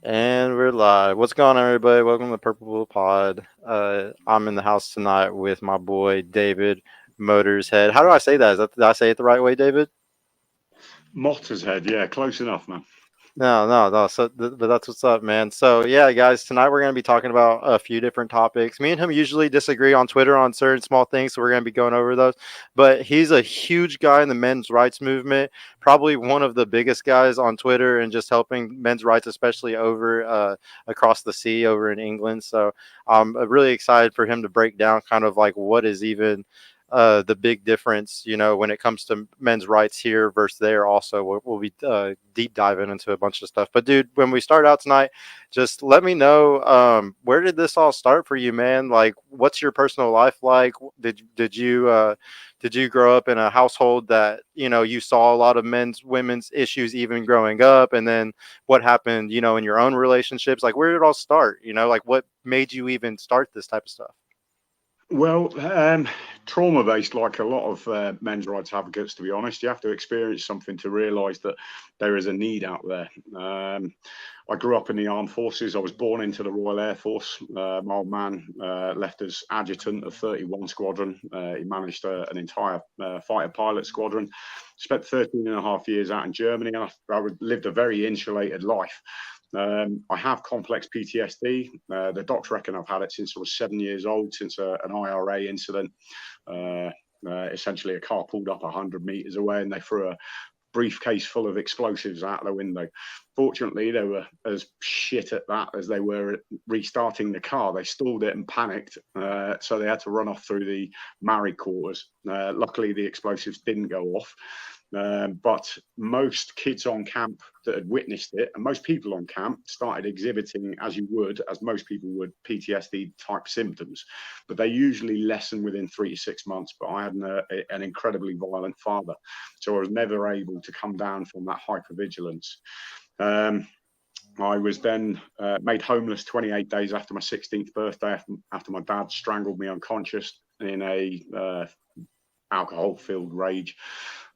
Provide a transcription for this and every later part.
And we're live. What's going on, everybody? Welcome to the Purple Blue Pod. I'm in the house tonight with my boy David Mottershead. How do I say that? Did I say it the right way, David? Mottershead, yeah, close enough, man. No. But that's what's up, man. So yeah, guys, tonight we're gonna be talking about a few different topics. Me and him usually disagree on Twitter on certain small things, so we're gonna be going over those. But he's a huge guy in the men's rights movement, probably one of the biggest guys on Twitter and just helping men's rights, especially over across the sea over in England. So I'm really excited for him to break down kind of like what is even the big difference, when it comes to men's rights here versus there. Also, we'll be deep diving into a bunch of stuff. But dude, when we start out tonight, just let me know, where did this all start for you, man? Like, what's your personal life like? Did you grow up in a household that you saw a lot of women's issues even growing up, and then what happened, in your own relationships? Like, where did it all start? Like what made you even start this type of stuff? Well, trauma based, like a lot of men's rights advocates, to be honest, you have to experience something to realise that there is a need out there. I grew up in the armed forces. I was born into the Royal Air Force. My old man left as adjutant of 31 Squadron. He managed an entire fighter pilot squadron. Spent 13 and a half years out in Germany, and I lived a very insulated life. I have complex PTSD. The doctor reckon I've had it since I was 7 years old, since an IRA incident. Uh, Essentially, a car pulled up 100 meters away and they threw a briefcase full of explosives out the window. Fortunately, they were as shit at that as they were at restarting the car. They stalled it and panicked, so they had to run off through the married quarters. Luckily, the explosives didn't go off. But most kids on camp that had witnessed it, and most people on camp, started exhibiting, as most people would, PTSD type symptoms. But they usually lessen within 3 to 6 months. But I had an incredibly violent father, so I was never able to come down from that hypervigilance. Um, I was then made homeless 28 days after my 16th birthday, after my dad strangled me unconscious in a alcohol-filled rage.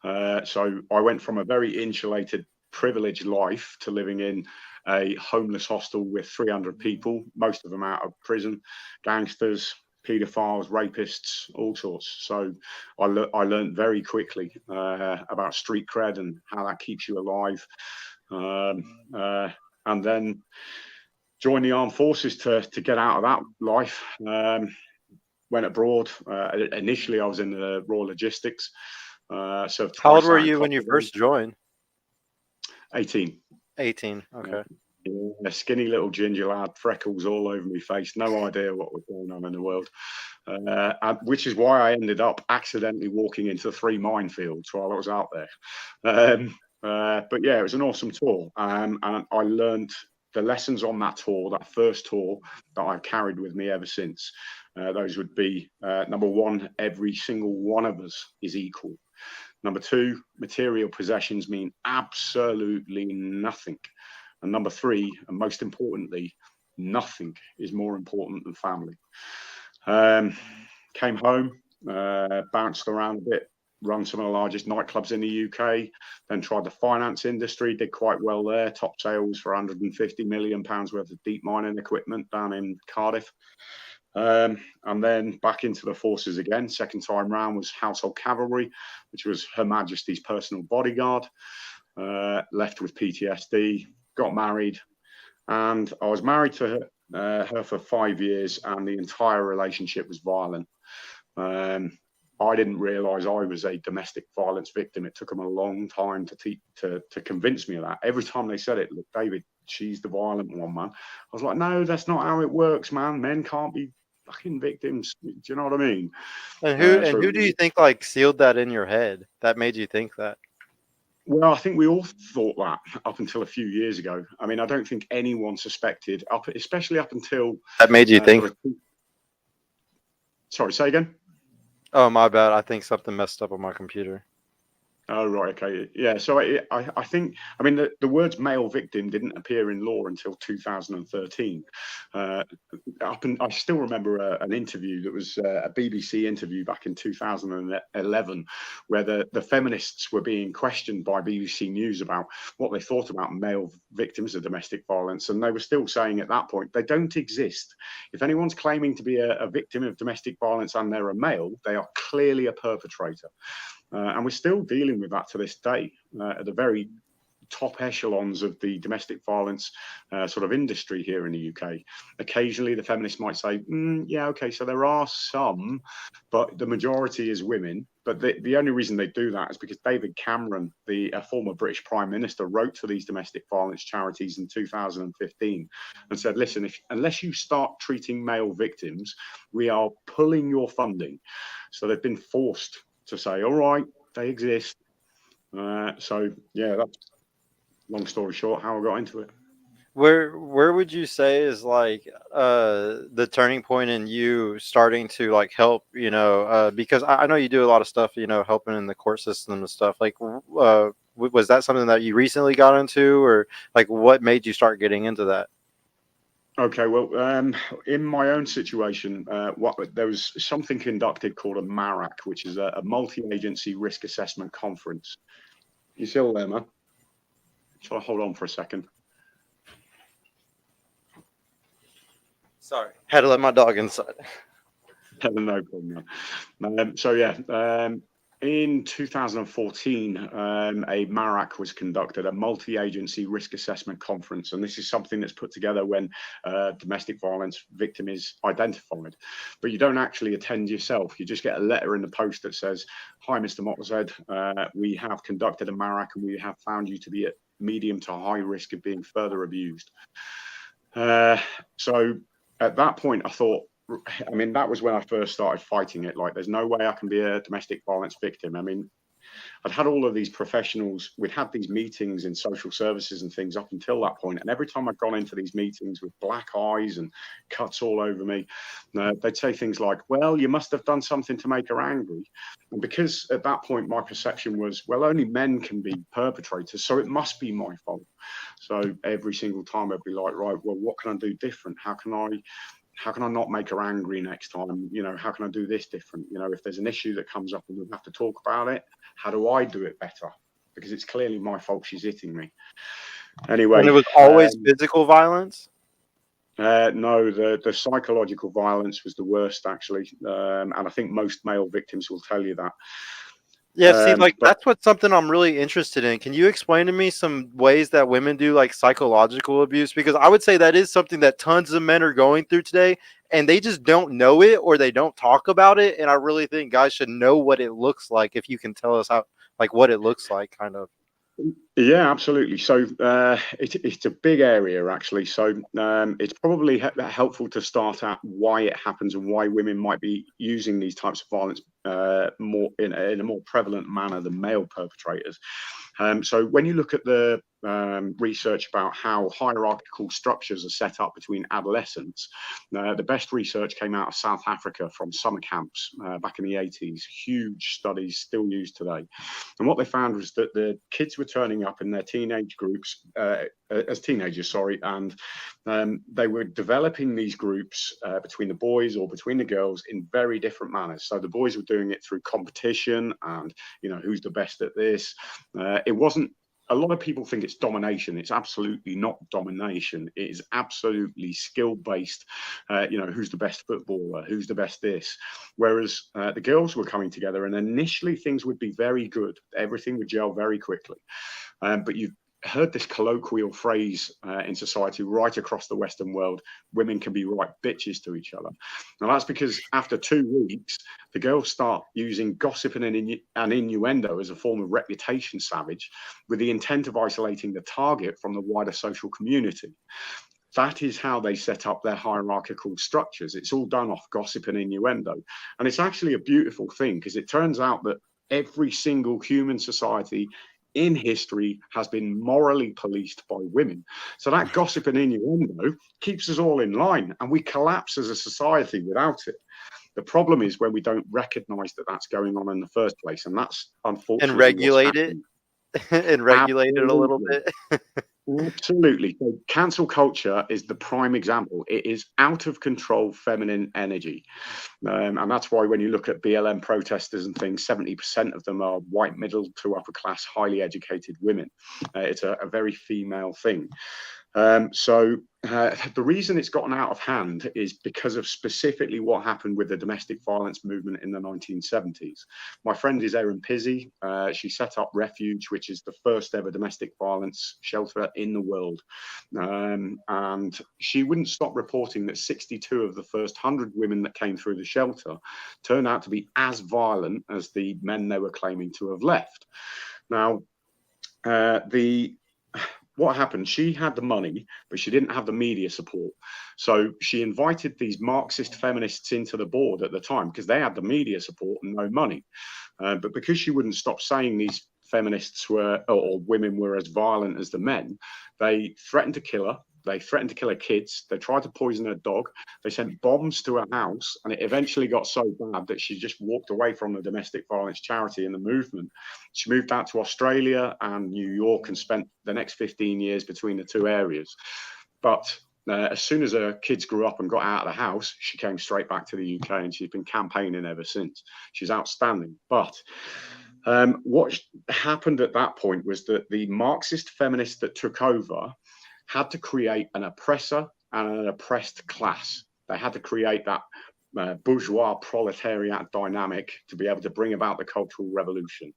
So I went from a very insulated, privileged life to living in a homeless hostel with 300 people, most of them out of prison, gangsters, paedophiles, rapists, all sorts. So I learned very quickly about street cred and how that keeps you alive. Um, uh, and then joined the armed forces to get out of that life. Went abroad. Initially, I was in the Royal Logistics. Served How old twice were out in you when you Kosovo. first joined? 18. 18. Yeah. Okay. Yeah, a skinny little ginger lad, freckles all over my face, no idea what was going on in the world. Which is why I ended up accidentally walking into 3 minefields while I was out there. But yeah, it was an awesome tour. And I learned the lessons on that tour, that first tour, that I've carried with me ever since. Those would be number one, every single one of us is equal. Number two, material possessions mean absolutely nothing. And number three, and most importantly, nothing is more important than family. Um, Came home, bounced around a bit, run some of the largest nightclubs in the UK, then tried the finance industry, did quite well there, top sales for £150 million worth of deep mining equipment down in Cardiff. And then back into the forces again. Second time round was Household Cavalry, which was Her Majesty's personal bodyguard. Left with PTSD, got married, and I was married to her for 5 years, and the entire relationship was violent. Um, I didn't realise I was a domestic violence victim. It took them a long time to convince me of that. Every time they said it, look, David, she's the violent one, man. I was like, no, that's not how it works, man. Men can't be fucking victims. Do you know what I mean? And who and So, who do you think like sealed that in your head that made you think that? well, I think we all thought that up until a few years ago. I mean, I don't think anyone suspected, especially up until That made you there think. was. Sorry, say again. Oh, my bad. I think something messed up on my computer. Oh, right. Okay. Yeah. So I think, I mean, the words male victim didn't appear in law until 2013. Uh, I still remember an interview that was a BBC interview back in 2011, where the feminists were being questioned by BBC News about what they thought about male victims of domestic violence. And they were still saying at that point, they don't exist. If anyone's claiming to be a victim of domestic violence and they're a male, they are clearly a perpetrator. And we're still dealing with that to this day at the very top echelons of the domestic violence sort of industry here in the UK. Occasionally, the feminists might say, yeah, okay, so there are some, but the majority is women. But the only reason they do that is because David Cameron, the former British Prime Minister, wrote to these domestic violence charities in 2015 and said, listen, unless you start treating male victims, we are pulling your funding. So they've been forced to say, all right, they exist. So yeah, that's long story short how I got into it. Where would you say is like the turning point in you starting to like help, because I know you do a lot of stuff, helping in the court system and stuff. Like was that something that you recently got into, or like what made you start getting into that? Okay, well, in my own situation, there was something conducted called a MARAC, which is a multi-agency risk assessment conference. You still there, man? Shall I hold on for a second? Sorry, had to let my dog inside. No problem, man. So yeah, in 2014, a MARAC was conducted, a multi-agency risk assessment conference, and this is something that's put together when domestic violence victim is identified. But you don't actually attend yourself. You just get a letter in the post that says, "Hi, Mr. Mottershead, we have conducted a MARAC and we have found you to be at medium to high risk of being further abused." So at that point, I thought, I mean, that was when I first started fighting it. Like, there's no way I can be a domestic violence victim. I mean, I'd had all of these professionals, we'd had these meetings in social services and things up until that point. And every time I'd gone into these meetings with black eyes and cuts all over me, they'd say things like, well, you must have done something to make her angry. And because at that point, my perception was, well, only men can be perpetrators, so it must be my fault. So every single time I'd be like, right, well, what can I do different? How can I not make her angry next time? How can I do this different? If there's an issue that comes up and we have to talk about it, how do I do it better? Because it's clearly my fault she's hitting me. And it Anyway, was always physical violence. no, the psychological violence was the worst, actually. And I think most male victims will tell you that. Yeah, see, like But that's what something I'm really interested in. Can you explain to me some ways that women do like psychological abuse? Because I would say that is something that tons of men are going through today, and they just don't know it or they don't talk about it. And I really think guys should know what it looks like. If you can tell us how, like, what it looks like, kind of. yeah, absolutely. So it's a big area, actually. So it's probably helpful to start at why it happens and why women might be using these types of violence more in a more prevalent manner than male perpetrators. So when you look at the research about how hierarchical structures are set up between adolescents, the best research came out of South Africa from summer camps back in the 80s. Huge studies still used today. And what they found was that the kids were turning up in their teenage groups as teenagers, sorry, and they were developing these groups between the boys or between the girls in very different manners. So the boys were doing it through competition and, who's the best at this. It wasn't, a lot of people think it's domination. It's absolutely not domination. It is absolutely skill based. Who's the best footballer? Who's the best this? Whereas the girls were coming together, and initially things would be very good. Everything would gel very quickly. But you've heard this colloquial phrase in society right across the Western world: women can be right bitches to each other. Now that's because after 2 weeks, the girls start using gossip and innuendo as a form of reputation savage, with the intent of isolating the target from the wider social community. That is how they set up their hierarchical structures. It's all done off gossip and innuendo. And it's actually a beautiful thing, because it turns out that every single human society in history has been morally policed by women. So that gossip and innuendo keeps us all in line, and we collapse as a society without it. The problem is when we don't recognise that that's going on in the first place, and that's And unfortunately what's regulate it happening. and regulate it a little Absolutely. bit. Absolutely. So cancel culture is the prime example. It is out of control feminine energy. And that's why when you look at BLM protesters and things, 70% of them are white, middle to upper class, highly educated women. It's a very female thing. The reason it's gotten out of hand is because of specifically what happened with the domestic violence movement in the 1970s. My friend is Erin Pizzey. She set up Refuge, which is the first ever domestic violence shelter in the world. And she wouldn't stop reporting that 62 of the first 100 women that came through the shelter turned out to be as violent as the men they were claiming to have left. Now, what happened? She had the money, but she didn't have the media support. So she invited these Marxist feminists into the board at the time because they had the media support and no money. But because she wouldn't stop saying these feminists were, or women were as violent as the men, they threatened to kill her. They threatened to kill her kids. They tried to poison her dog. They sent bombs to her house. And it eventually got so bad that she just walked away from the domestic violence charity and the movement. She moved out to Australia and New York and spent the next 15 years between the two areas. But as soon as her kids grew up and got out of the house, she came straight back to the UK and she's been campaigning ever since. She's outstanding. But what happened at that point was that the Marxist feminists that took over had to create an oppressor and an oppressed class. They had to create that bourgeois proletariat dynamic to be able to bring about the Cultural Revolution.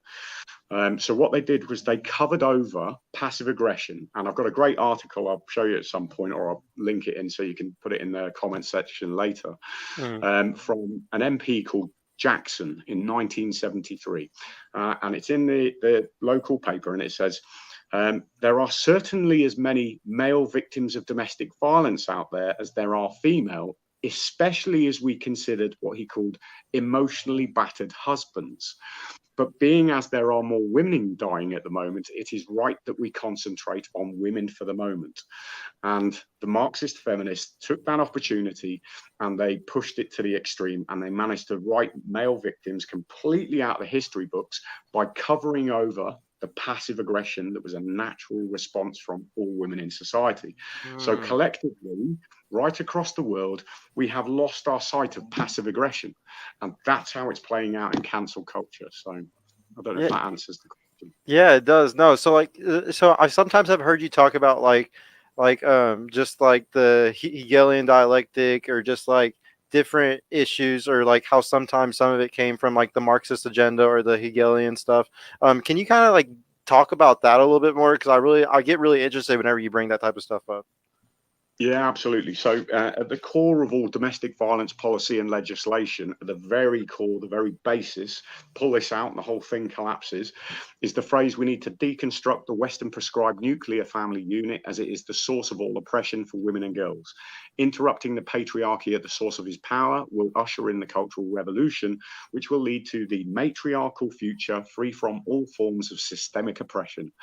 So what they did was they covered over passive aggression. And I've got a great article I'll show you at some point, or I'll link it in so you can put it in the comment section later, from an MP called Jackson in 1973. And it's in the local paper, and it says, there are certainly as many male victims of domestic violence out there as there are female, especially as we considered what he called emotionally battered husbands. But being as there are more women dying at the moment, it is right that we concentrate on women for the moment. And the Marxist feminists took that opportunity and they pushed it to the extreme, and they managed to write male victims completely out of the history books by covering over the passive aggression that was a natural response from all women in society. So collectively, right across the world, we have lost our sight of passive aggression. And that's how it's playing out in cancel culture. So I don't know if that answers the question. Yeah, it does. No, so like, so I sometimes have heard you talk about just like the Hegelian dialectic, or just like different issues, or like how sometimes some of it came from like the Marxist agenda or the Hegelian stuff. Can you kind of like talk about that a little bit more? Because I get really interested whenever you bring that type of stuff up. Yeah, absolutely. So at the core of all domestic violence policy and legislation, at the very core, the very basis, pull this out and the whole thing collapses, is the phrase, we need to deconstruct the Western prescribed nuclear family unit as it is the source of all oppression for women and girls. Interrupting the patriarchy at the source of his power will usher in the Cultural Revolution, which will lead to the matriarchal future free from all forms of systemic oppression.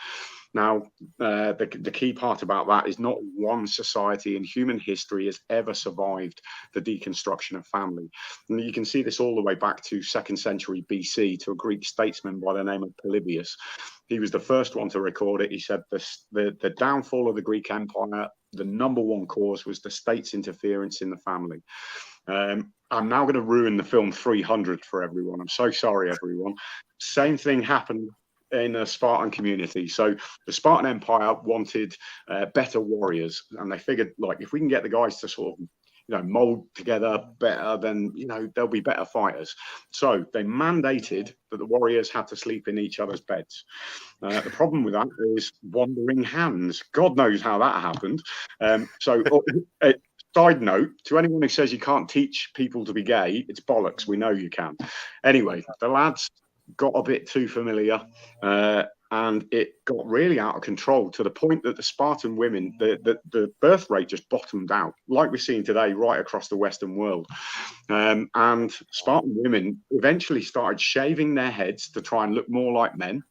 Now, the key part about that is not one society in human history has ever survived the deconstruction of family. And you can see this all the way back to 2nd century BC, to a Greek statesman by the name of Polybius. He was the first one to record it. He said the downfall of the Greek Empire, the number one cause was the state's interference in the family. I'm now going to ruin the film 300 for everyone. I'm so sorry, everyone. Same thing happened in a Spartan community. So the Spartan Empire wanted better warriors, and they figured, like, if we can get the guys to sort of mold together better, then they'll be better fighters. So they mandated that the warriors had to sleep in each other's beds. The problem with that is wandering hands. God knows how that happened. Side note, to anyone who says you can't teach people to be gay, it's bollocks. We know you can. Anyway, the lads got a bit too familiar, and it got really out of control to the point that the Spartan women, the birth rate just bottomed out, like we're seeing today right across the Western world. And Spartan women eventually started shaving their heads to try and look more like men.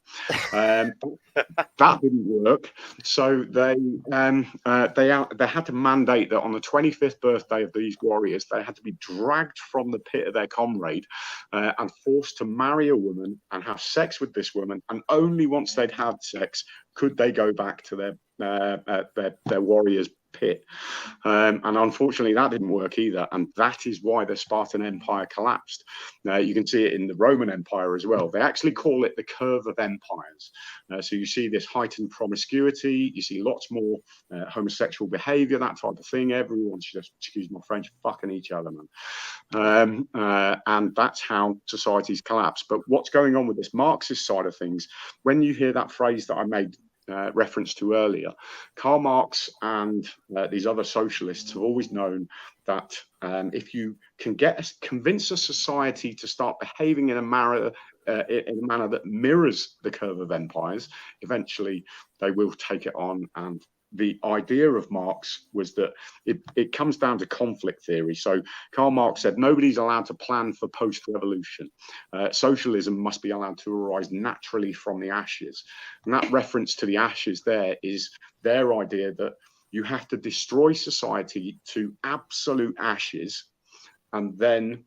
Um, that didn't work, so they had to mandate that on the 25th birthday of these warriors, they had to be dragged from the pit of their comrade and forced to marry a woman and have sex with this woman, and only once they'd had sex could they go back to their warriors' pit. And unfortunately, that didn't work either. And that is why the Spartan Empire collapsed. You can see it in the Roman Empire as well. They actually call it the curve of empires. So you see this heightened promiscuity, you see lots more homosexual behavior, that type of thing. Everyone's just, excuse my French, fucking each other, man. And that's how societies collapse. But what's going on with this Marxist side of things, when you hear that phrase that I made reference to earlier, Karl Marx and these other socialists have always known that if you can convince a society to start behaving in a manner that mirrors the curve of empires, eventually they will take it on. And the idea of Marx was that it comes down to conflict theory. So Karl Marx said nobody's allowed to plan for post-revolution. Socialism must be allowed to arise naturally from the ashes. And that reference to the ashes there is their idea that you have to destroy society to absolute ashes, and then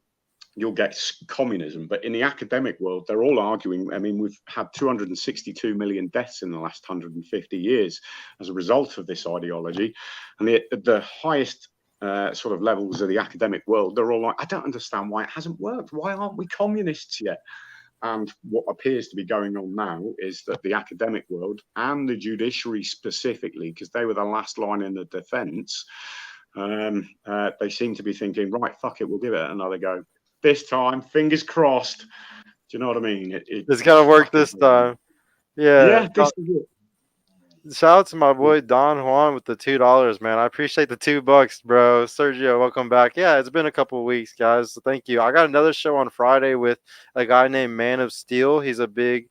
you'll get communism. But in the academic world, they're all arguing. I mean, we've had 262 million deaths in the last 150 years as a result of this ideology. And the highest sort of levels of the academic world, they're all like, I don't understand why it hasn't worked. Why aren't we communists yet? And what appears to be going on now is that the academic world and the judiciary specifically, because they were the last line in the defense, they seem to be thinking, right, fuck it, we'll give it another go. This time, fingers crossed. Do you know what I mean? It's gonna work this time. Yeah. Yeah, this is it. Shout out to my boy Don Juan with the $2, man. I appreciate the $2, bro. Sergio, welcome back. Yeah, it's been a couple of weeks, guys. So thank you. I got another show on Friday with a guy named Man of Steel. He's a big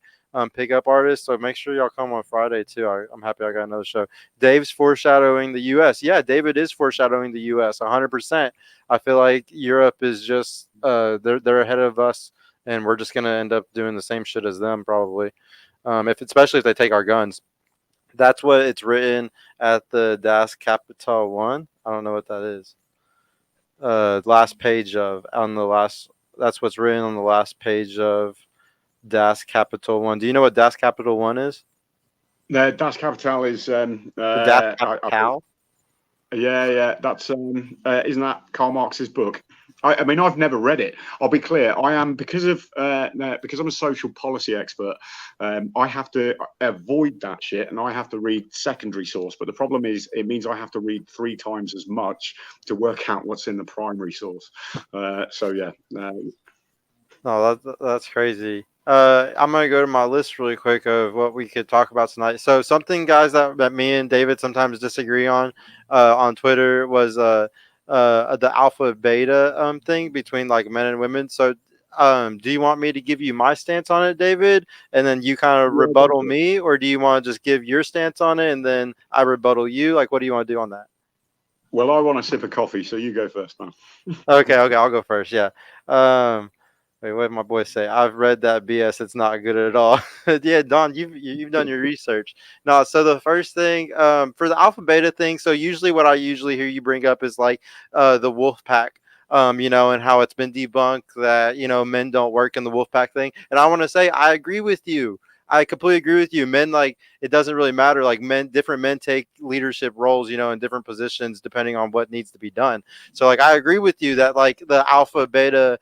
pickup artist, so make sure y'all come on Friday too. I'm happy I got another show. Dave's foreshadowing the U.S. Yeah, David is foreshadowing the U.S. 100%. I feel like Europe is just they're ahead of us, and we're just gonna end up doing the same shit as them probably. Especially if they take our guns. That's what it's written at the Das Kapital 1. I don't know what that is. Last page of on the last. That's what's written on the last page of Das Kapital 1. Do you know what Das Kapital 1 is? Das Kapital is Das Kapital. yeah. That's isn't that Karl Marx's book? I mean, I've never read it. I'll be clear. I am because I'm a social policy expert. I have to avoid that shit, and I have to read secondary source. But the problem is, it means I have to read 3 times as much to work out what's in the primary source. So yeah. No, that's crazy. I'm gonna go to my list really quick of what we could talk about tonight. So something, guys, that me and David sometimes disagree on Twitter was the alpha beta thing between like men and women. So do you want me to give you my stance on it, David, and then you kind of rebuttal me, or do you want to just give your stance on it and then I rebuttal you? Like, what do you want to do on that? Well, I want a sip of coffee, so you go first now. Okay, I'll go first. Yeah. Wait, what did my boy say? I've read that BS. It's not good at all. Yeah, Don, you've done your research. No, so the first thing for the alpha beta thing. So usually, what I usually hear you bring up is like the wolf pack. And how it's been debunked that men don't work in the wolf pack thing. And I want to say I agree with you. I completely agree with you. Men, like, it doesn't really matter. Like, different men take leadership roles, in different positions depending on what needs to be done. So, like, I agree with you that like the alpha beta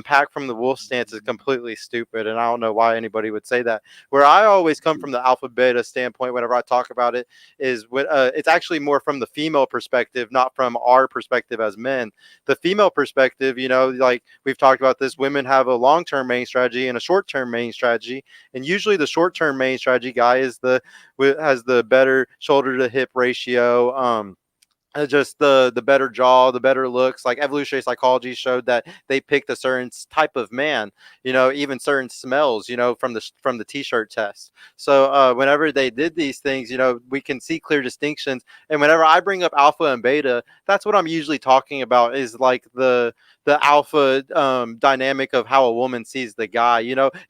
pack from the wolf stance is completely stupid, and I don't know why anybody would say that. Where I always come from the alpha beta standpoint whenever I talk about it is it's actually more from the female perspective, not from our perspective as men. The female perspective, like we've talked about this, women have a long-term main strategy and a short-term main strategy, and usually the short-term main strategy guy has the better shoulder to hip ratio. just the better jaw, the better looks. Like evolutionary psychology showed that they picked a certain type of man, even certain smells, from the t-shirt test. So whenever they did these things, we can see clear distinctions. And whenever I bring up alpha and beta, that's what I'm usually talking about, is like the alpha dynamic of how a woman sees the guy,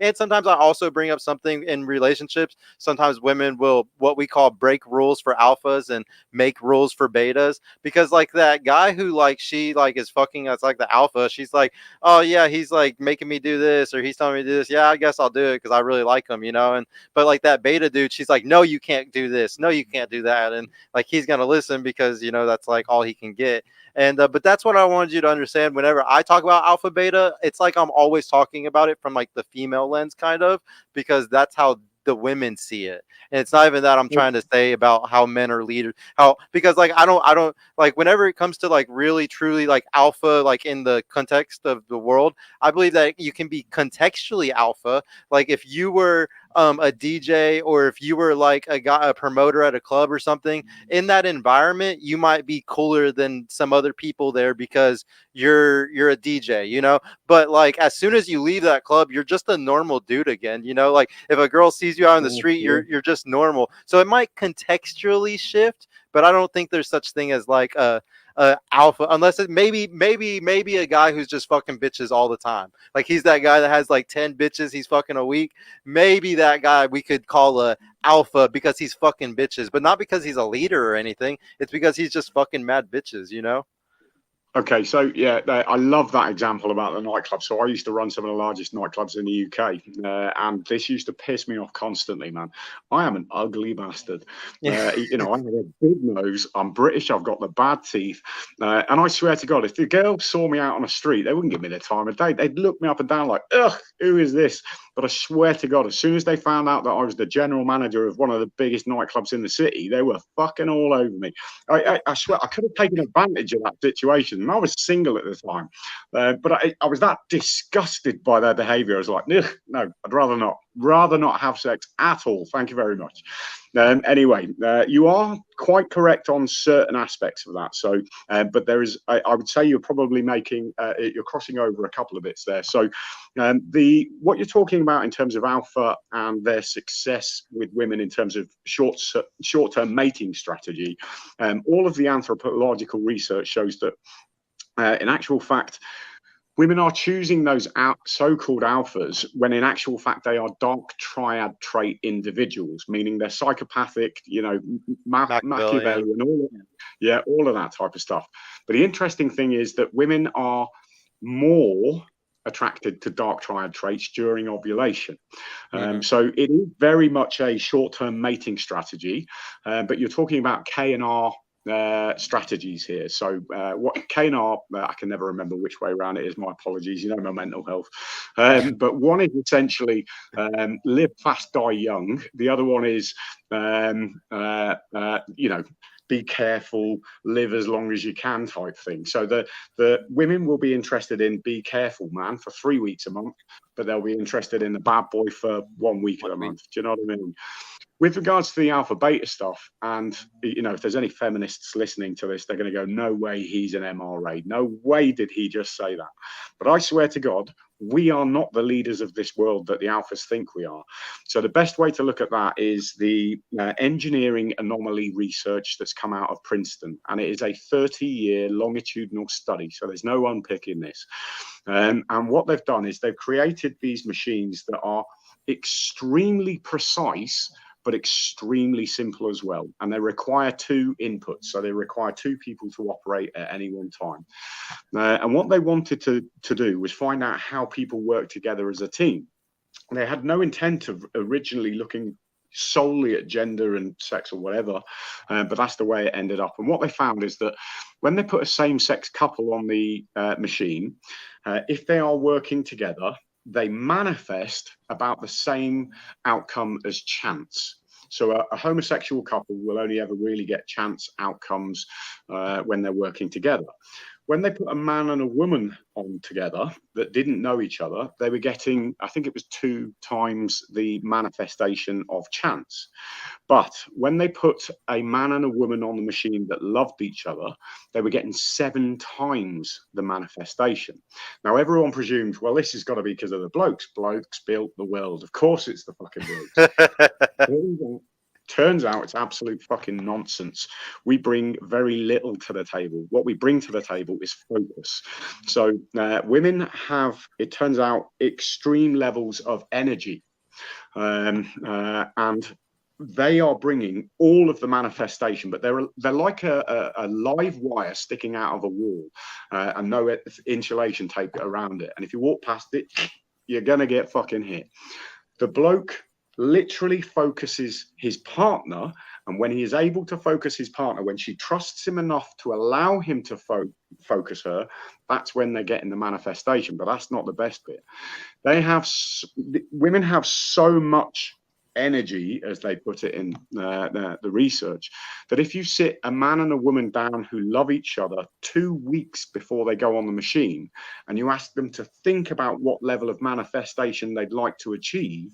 and sometimes I also bring up something in relationships. Sometimes women will, what we call, break rules for alphas and make rules for betas, because like that guy who, like, she like is fucking as like the alpha, she's like, oh yeah, he's like making me do this, or he's telling me to do this, yeah, I guess I'll do it because I really like him, and but like that beta dude, she's like, no, you can't do this, no, you can't do that, and like he's gonna listen because that's like all he can get. And but that's what I wanted you to understand. Whenever I talk about alpha beta, it's like I'm always talking about it from like the female lens, kind of, because that's how the women see it. And it's not even that I'm trying to say about how men are leaders, how, because like I don't like, whenever it comes to like really truly like alpha, like in the context of the world, I believe that you can be contextually alpha. Like if you were a DJ, or if you were like a guy, a promoter at a club or something, in that environment you might be cooler than some other people there because you're a DJ, but like as soon as you leave that club, you're just a normal dude again, like if a girl sees you out on the street, you're just normal. So it might contextually shift, but I don't think there's such thing as like a alpha, unless it maybe a guy who's just fucking bitches all the time. Like he's that guy that has like 10 bitches he's fucking a week. Maybe that guy we could call a alpha because he's fucking bitches, but not because he's a leader or anything. It's because he's just fucking mad bitches. Okay, so yeah, I love that example about the nightclub. So I used to run some of the largest nightclubs in the UK, and this used to piss me off constantly, man. I am an ugly bastard. Yeah. I have a big nose. I'm British. I've got the bad teeth, and I swear to God, if the girls saw me out on the street, they wouldn't give me the time of day. They'd look me up and down like, "Ugh, who is this?" But I swear to God, as soon as they found out that I was the general manager of one of the biggest nightclubs in the city, they were fucking all over me. I swear I could have taken advantage of that situation. And I was single at the time, but I was that disgusted by their behaviour. I was like, no, I'd rather not have sex at all. Thank you very much. Anyway, you are quite correct on certain aspects of that. So, but there is, I would say, you're probably you're crossing over a couple of bits there. So, what you're talking about in terms of alpha and their success with women in terms of short-term mating strategy, all of the anthropological research shows that, in actual fact, women are choosing those so-called alphas when in actual fact they are dark triad trait individuals, meaning they're psychopathic, Machiavellian. Machiavellian, all of that type of stuff. But the interesting thing is that women are more attracted to dark triad traits during ovulation. So it is very much a short-term mating strategy, but you're talking about K and R strategies here. So what K and R, I can never remember which way around it is. My apologies. My mental health. But one is essentially live fast, die young. The other one is be careful, live as long as you can type thing. So the women will be interested in be careful man for 3 weeks a month, but they'll be interested in the bad boy for 1 week of the month. Do you know what I mean? With regards to the alpha beta stuff, and if there's any feminists listening to this, they're going to go, no way he's an MRA. No way did he just say that. But I swear to God, we are not the leaders of this world that the alphas think we are. So the best way to look at that is the engineering anomaly research that's come out of Princeton. And it is a 30-year longitudinal study. So there's no unpicking this. And what they've done is they've created these machines that are extremely precise, but extremely simple as well. And they require 2 inputs. So they require 2 people to operate at any one time. And what they wanted to do was find out how people work together as a team. And they had no intent of originally looking solely at gender and sex or whatever, but that's the way it ended up. And what they found is that when they put a same-sex couple on the machine, if they are working together, they manifest about the same outcome as chance. So a homosexual couple will only ever really get chance outcomes when they're working together. When they put a man and a woman on together that didn't know each other, they were getting, I think it was 2 times the manifestation of chance. But when they put a man and a woman on the machine that loved each other, they were getting 7 times the manifestation. Now, everyone presumes, well, this has got to be because of the blokes. Blokes built the world. Of course, it's the fucking blokes. Turns out it's absolute fucking nonsense. We bring very little to the table. What we bring to the table is focus. So women have, it turns out, extreme levels of energy. And they are bringing all of the manifestation, but they're like a live wire sticking out of a wall and no insulation tape around it. And if you walk past it, you're going to get fucking hit. The bloke literally focuses his partner, and when he is able to focus his partner, when she trusts him enough to allow him to focus her, that's when they're getting the manifestation. But that's not the best bit. Women have so much energy, as they put it in the research, that if you sit a man and a woman down who love each other 2 weeks before they go on the machine, and you ask them to think about what level of manifestation they'd like to achieve,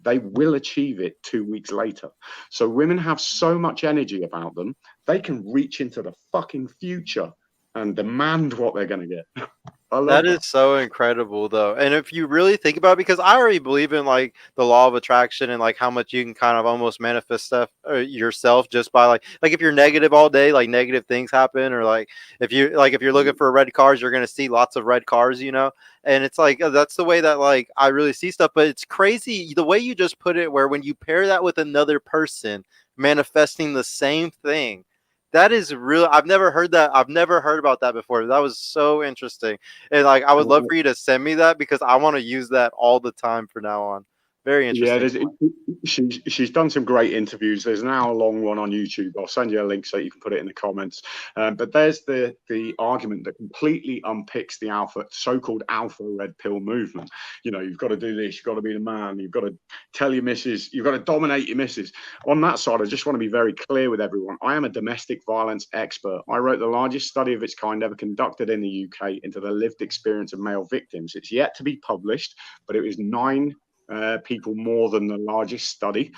they will achieve it 2 weeks later. So women have so much energy about them, they can reach into the fucking future and demand what they're going to get. That is so incredible, though. And if you really think about it, because I already believe in like the law of attraction and like how much you can kind of almost manifest stuff yourself just by like if you're negative all day, like negative things happen, or like if you're looking for red cars, you're gonna see lots of red cars, you know. And it's like that's the way that like I really see stuff. But it's crazy the way you just put it, where when you pair that with another person manifesting the same thing. That is real. I've never heard that. I've never heard about that before. That was so interesting. And like, I would love for you to send me that because I want to use that all the time from now on. Very interesting. Yeah, she's done some great interviews. There's an hour-long one on YouTube. I'll send you a link so you can put it in the comments. But there's the argument that completely unpicks the so-called alpha red pill movement. You know, you've got to do this, you've got to be the man, you've got to tell your missus, you've got to dominate your missus. On that side, I just want to be very clear with everyone. I am a domestic violence expert. I wrote the largest study of its kind ever conducted in the UK into the lived experience of male victims. It's yet to be published, but it was 9 people more than the largest study.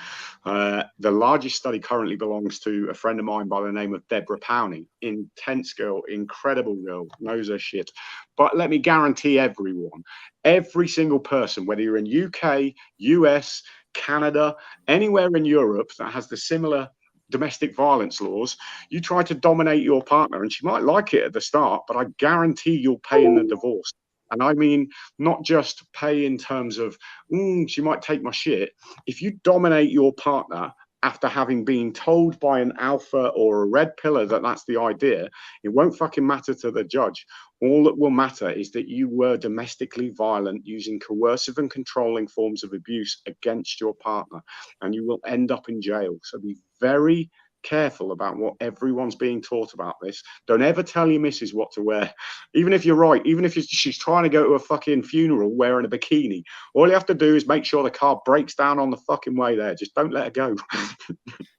The largest study currently belongs to a friend of mine by the name of Deborah Powney. Intense girl, incredible girl, knows her shit. But let me guarantee everyone, every single person, whether you're in UK, US, Canada, anywhere in Europe that has the similar domestic violence laws, you try to dominate your partner, and she might like it at the start, but I guarantee you'll pay in the divorce. And I mean, not just pay in terms of, she might take my shit. If you dominate your partner after having been told by an alpha or a red pillar that that's the idea, it won't fucking matter to the judge. All that will matter is that you were domestically violent using coercive and controlling forms of abuse against your partner, and you will end up in jail. So be very careful about what everyone's being taught about this. Don't ever tell your missus what to wear, even if you're right, even if she's trying to go to a fucking funeral wearing a bikini. All you have to do is make sure the car breaks down on the fucking way there. Just don't let her go.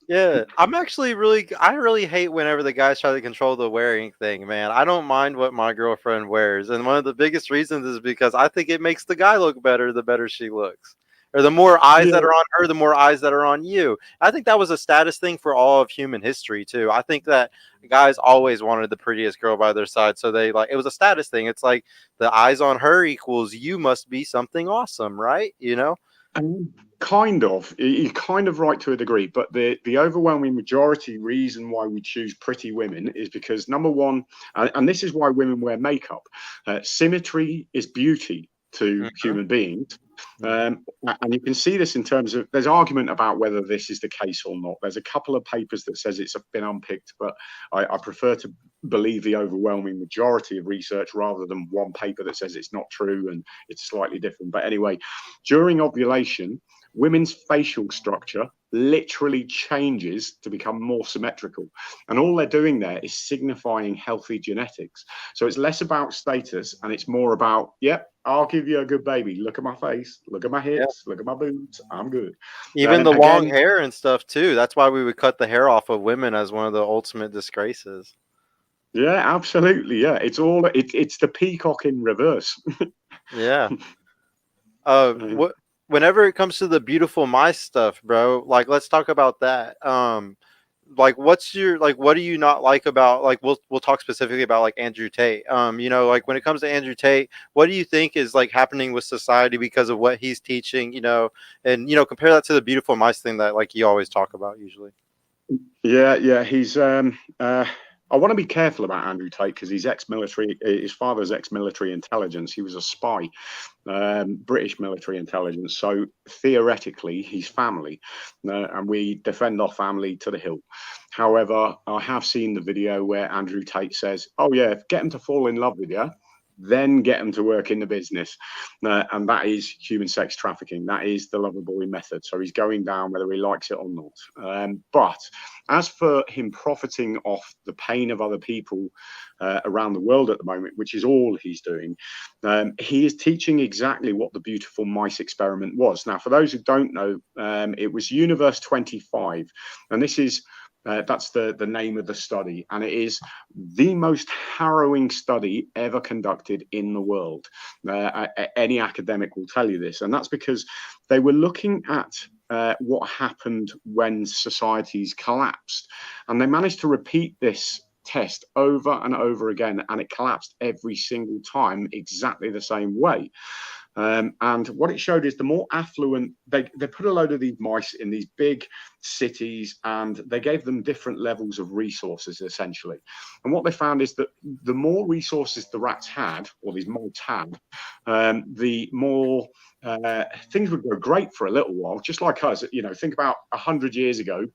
Yeah, I really hate whenever the guys try to control the wearing thing, man. I don't mind what my girlfriend wears. And one of the biggest reasons is because I think it makes the guy look better the better she looks. Or the more eyes that are on her, the more eyes that are on you. I think that was a status thing for all of human history too. I think that guys always wanted the prettiest girl by their side, so they like it was a status thing. It's like the eyes on her equals you must be something awesome, right? You know? Kind of. You're kind of right to a degree, but the overwhelming majority reason why we choose pretty women is because, number one, and this is why women wear makeup, symmetry is beauty to human beings. And you can see this in terms of, there's argument about whether this is the case or not. There's a couple of papers that says it's been unpicked, but I prefer to believe the overwhelming majority of research rather than one paper that says it's not true and it's slightly different. But anyway, during ovulation, women's facial structure literally changes to become more symmetrical. And all they're doing there is signifying healthy genetics. So it's less about status and it's more about, yep, I'll give you a good baby. Look at my face, look at my Yeah. hips, look at my boobs. I'm good. Even the long Again, hair and stuff too. That's why we would cut the hair off of women as one of the ultimate disgraces. yeah, absolutely. Yeah, it's the peacock in reverse. Yeah. Uh, What whenever it comes to the beautiful mice stuff, bro, like let's talk about that. Like what's your like what do you not like about like we'll talk specifically about like Andrew Tate. Like when it comes to Andrew Tate, what do you think is like happening with society because of what he's teaching, and compare that to the beautiful mice thing that like you always talk about usually. yeah. He's I want to be careful about Andrew Tate because he's ex-military. His father's ex-military intelligence. He was a spy, British military intelligence. So theoretically, he's family, and we defend our family to the hilt. However, I have seen the video where Andrew Tate says, "Oh yeah, get him to fall in love with you, then get him to work in the business," and that is human sex trafficking. That is the lover boy method. So he's going down whether he likes it or not. But as for him profiting off the pain of other people around the world at the moment, which is all he's doing, he is teaching exactly what the beautiful mice experiment was. Now, for those who don't know, it was Universe 25, and this is that's the name of the study, and it is the most harrowing study ever conducted in the world. Any academic will tell you this, and that's because they were looking at what happened when societies collapsed, and they managed to repeat this test over and over again, and it collapsed every single time exactly the same way. And what it showed is the more affluent, they put a load of these mice in these big cities and they gave them different levels of resources essentially. And what they found is that the more resources the rats had, or these mice had, the more things would go great for a little while, just like us. Think about 100 years ago,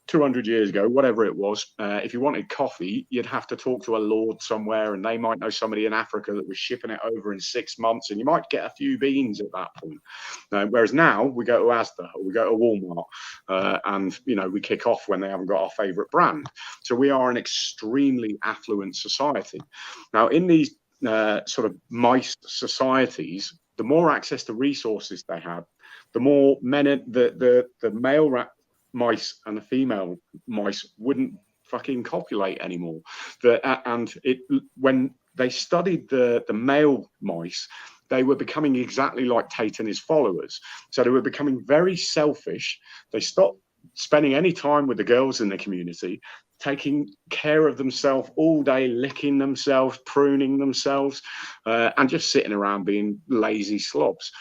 200 years ago, whatever it was, if you wanted coffee, you'd have to talk to a lord somewhere, and they might know somebody in Africa that was shipping it over in 6 months, and you might get a few beans at that point. Whereas now we go to Asda or we go to Walmart, and we kick off when they haven't got our favourite brand. So we are an extremely affluent society. Now, in these sort of mice societies, the more access to resources they had, the more men, the male rat mice and the female mice wouldn't fucking copulate anymore. When they studied the male mice, they were becoming exactly like Tate and his followers. So they were becoming very selfish. They stopped spending any time with the girls in the community, taking care of themselves all day, licking themselves, pruning themselves, and just sitting around being lazy slobs.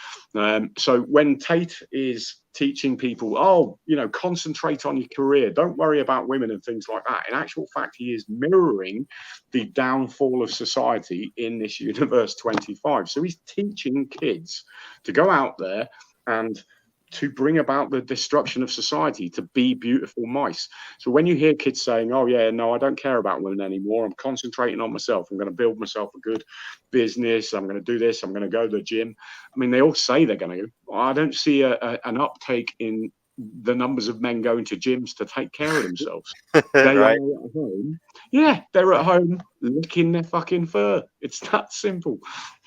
So when Tate is teaching people, concentrate on your career, don't worry about women and things like that, in actual fact, he is mirroring the downfall of society in this Universe 25. So he's teaching kids to go out there and to bring about the destruction of society, to be beautiful mice. So when you hear kids saying, "Oh yeah, no, I don't care about women anymore. I'm concentrating on myself. I'm going to build myself a good business. I'm going to do this. I'm going to go to the gym." I mean, they all say they're going to. I don't see an uptake in the numbers of men going to gyms to take care of themselves. They are Right. at home. Yeah, they're at home licking their fucking fur. It's that simple.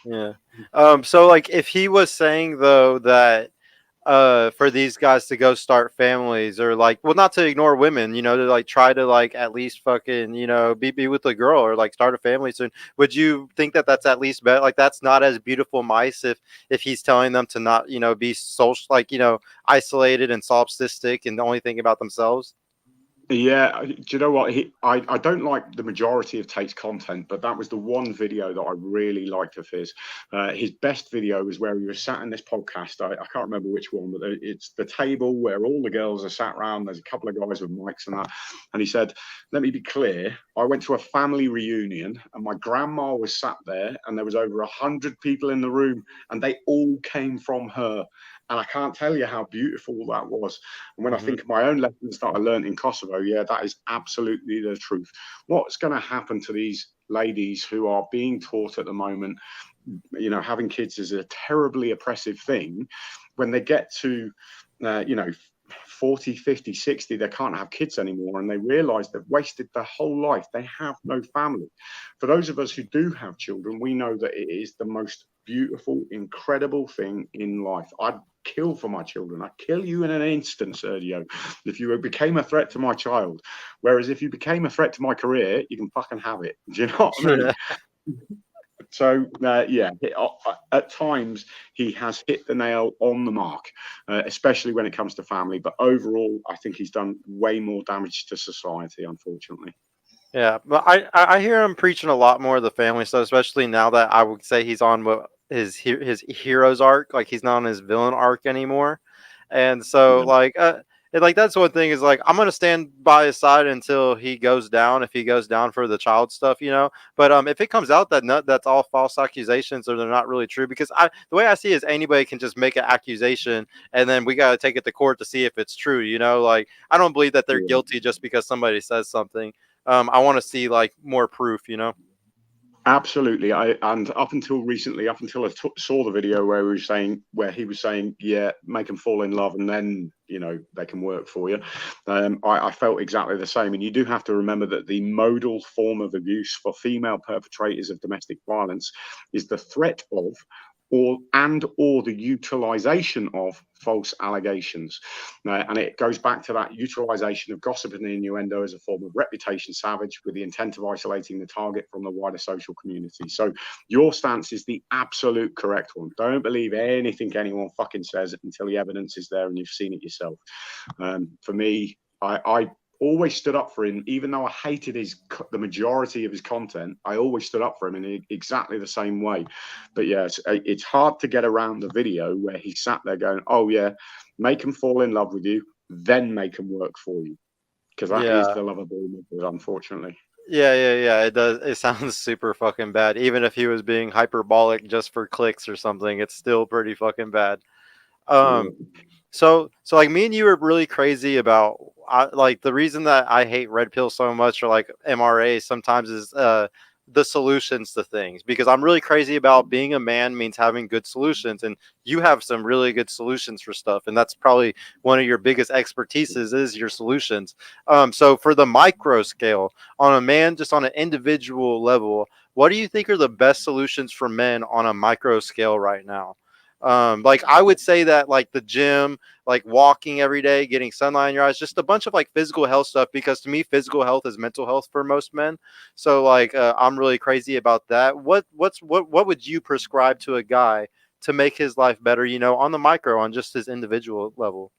Yeah. So like if he was saying though that for these guys to go start families or like well not to ignore women, to like try to like at least fucking, be with a girl or like start a family soon. Would you think that that's at least better? Like that's not as beautiful mice if he's telling them to not, be social like, isolated and solipsistic and only thinking about themselves? Yeah, do you know what? I don't like the majority of Tate's content, but that was the one video that I really liked of his. His best video was where he was sat in this podcast. I can't remember which one, but it's the table where all the girls are sat around. There's a couple of guys with mics and that. And he said, "Let me be clear. I went to a family reunion and my grandma was sat there and there was over 100 people in the room and they all came from her. And I can't tell you how beautiful that was. And when I think of my own lessons that I learned in Kosovo, yeah, that is absolutely the truth. What's going to happen to these ladies who are being taught at the moment, having kids is a terribly oppressive thing. When they get to you know, 40, 50, 60, they can't have kids anymore, and they realize they've wasted their whole life. They have no family. For those of us who do have children, we know that it is the most beautiful, incredible thing in life. I'd kill for my children. I'd kill you in an instant, Sergio, if you became a threat to my child. Whereas if you became a threat to my career, you can fucking have it. Do you know what I mean? So yeah, at times he has hit the nail on the mark, especially when it comes to family. But overall, I think he's done way more damage to society, unfortunately. Yeah, but I hear him preaching a lot more of the family stuff, especially now that I would say he's on what his hero's arc, like he's not on his villain arc anymore, and so Yeah. like and like that's one thing is like I'm gonna stand by his side until he goes down, if he goes down for the child stuff, you know. But if it comes out that that's all false accusations or they're not really true, because the way I see it is anybody can just make an accusation and then we gotta take it to court to see if it's true, you know. Like I don't believe that they're Yeah. guilty just because somebody says something. I want to see like more proof, you know. Absolutely. And up until recently, up until I saw the video where he was saying, yeah, make them fall in love, and then they can work for you. I felt exactly the same. And you do have to remember that the modal form of abuse for female perpetrators of domestic violence is the threat of or the utilization of false allegations. And it goes back to that utilization of gossip and innuendo as a form of reputation salvage with the intent of isolating the target from the wider social community. So your stance is the absolute correct one. Don't believe anything anyone fucking says until the evidence is there and you've seen it yourself. For me, I always stood up for him, even though I hated the majority of his content. I always stood up for him in exactly the same way. But yeah, it's hard to get around the video where he sat there going, "Oh yeah, make them fall in love with you, then make them work for you," because that is Yeah. the lovable method, unfortunately. Yeah. It does. It sounds super fucking bad. Even if he was being hyperbolic just for clicks or something, it's still pretty fucking bad. Yeah. Um, so like me and you are really crazy about like the reason that I hate red pill so much or like MRA sometimes is the solutions to things, because I'm really crazy about being a man means having good solutions, and you have some really good solutions for stuff, and that's probably one of your biggest expertises is your solutions. So for the micro scale on a man, just on an individual level, what do you think are the best solutions for men on a micro scale right now? Like I would say that like the gym, like walking every day, getting sunlight in your eyes, just a bunch of like physical health stuff. Because to me, physical health is mental health for most men. So like I'm really crazy about that. What would you prescribe to a guy to make his life better? You know, on the micro, on just his individual level.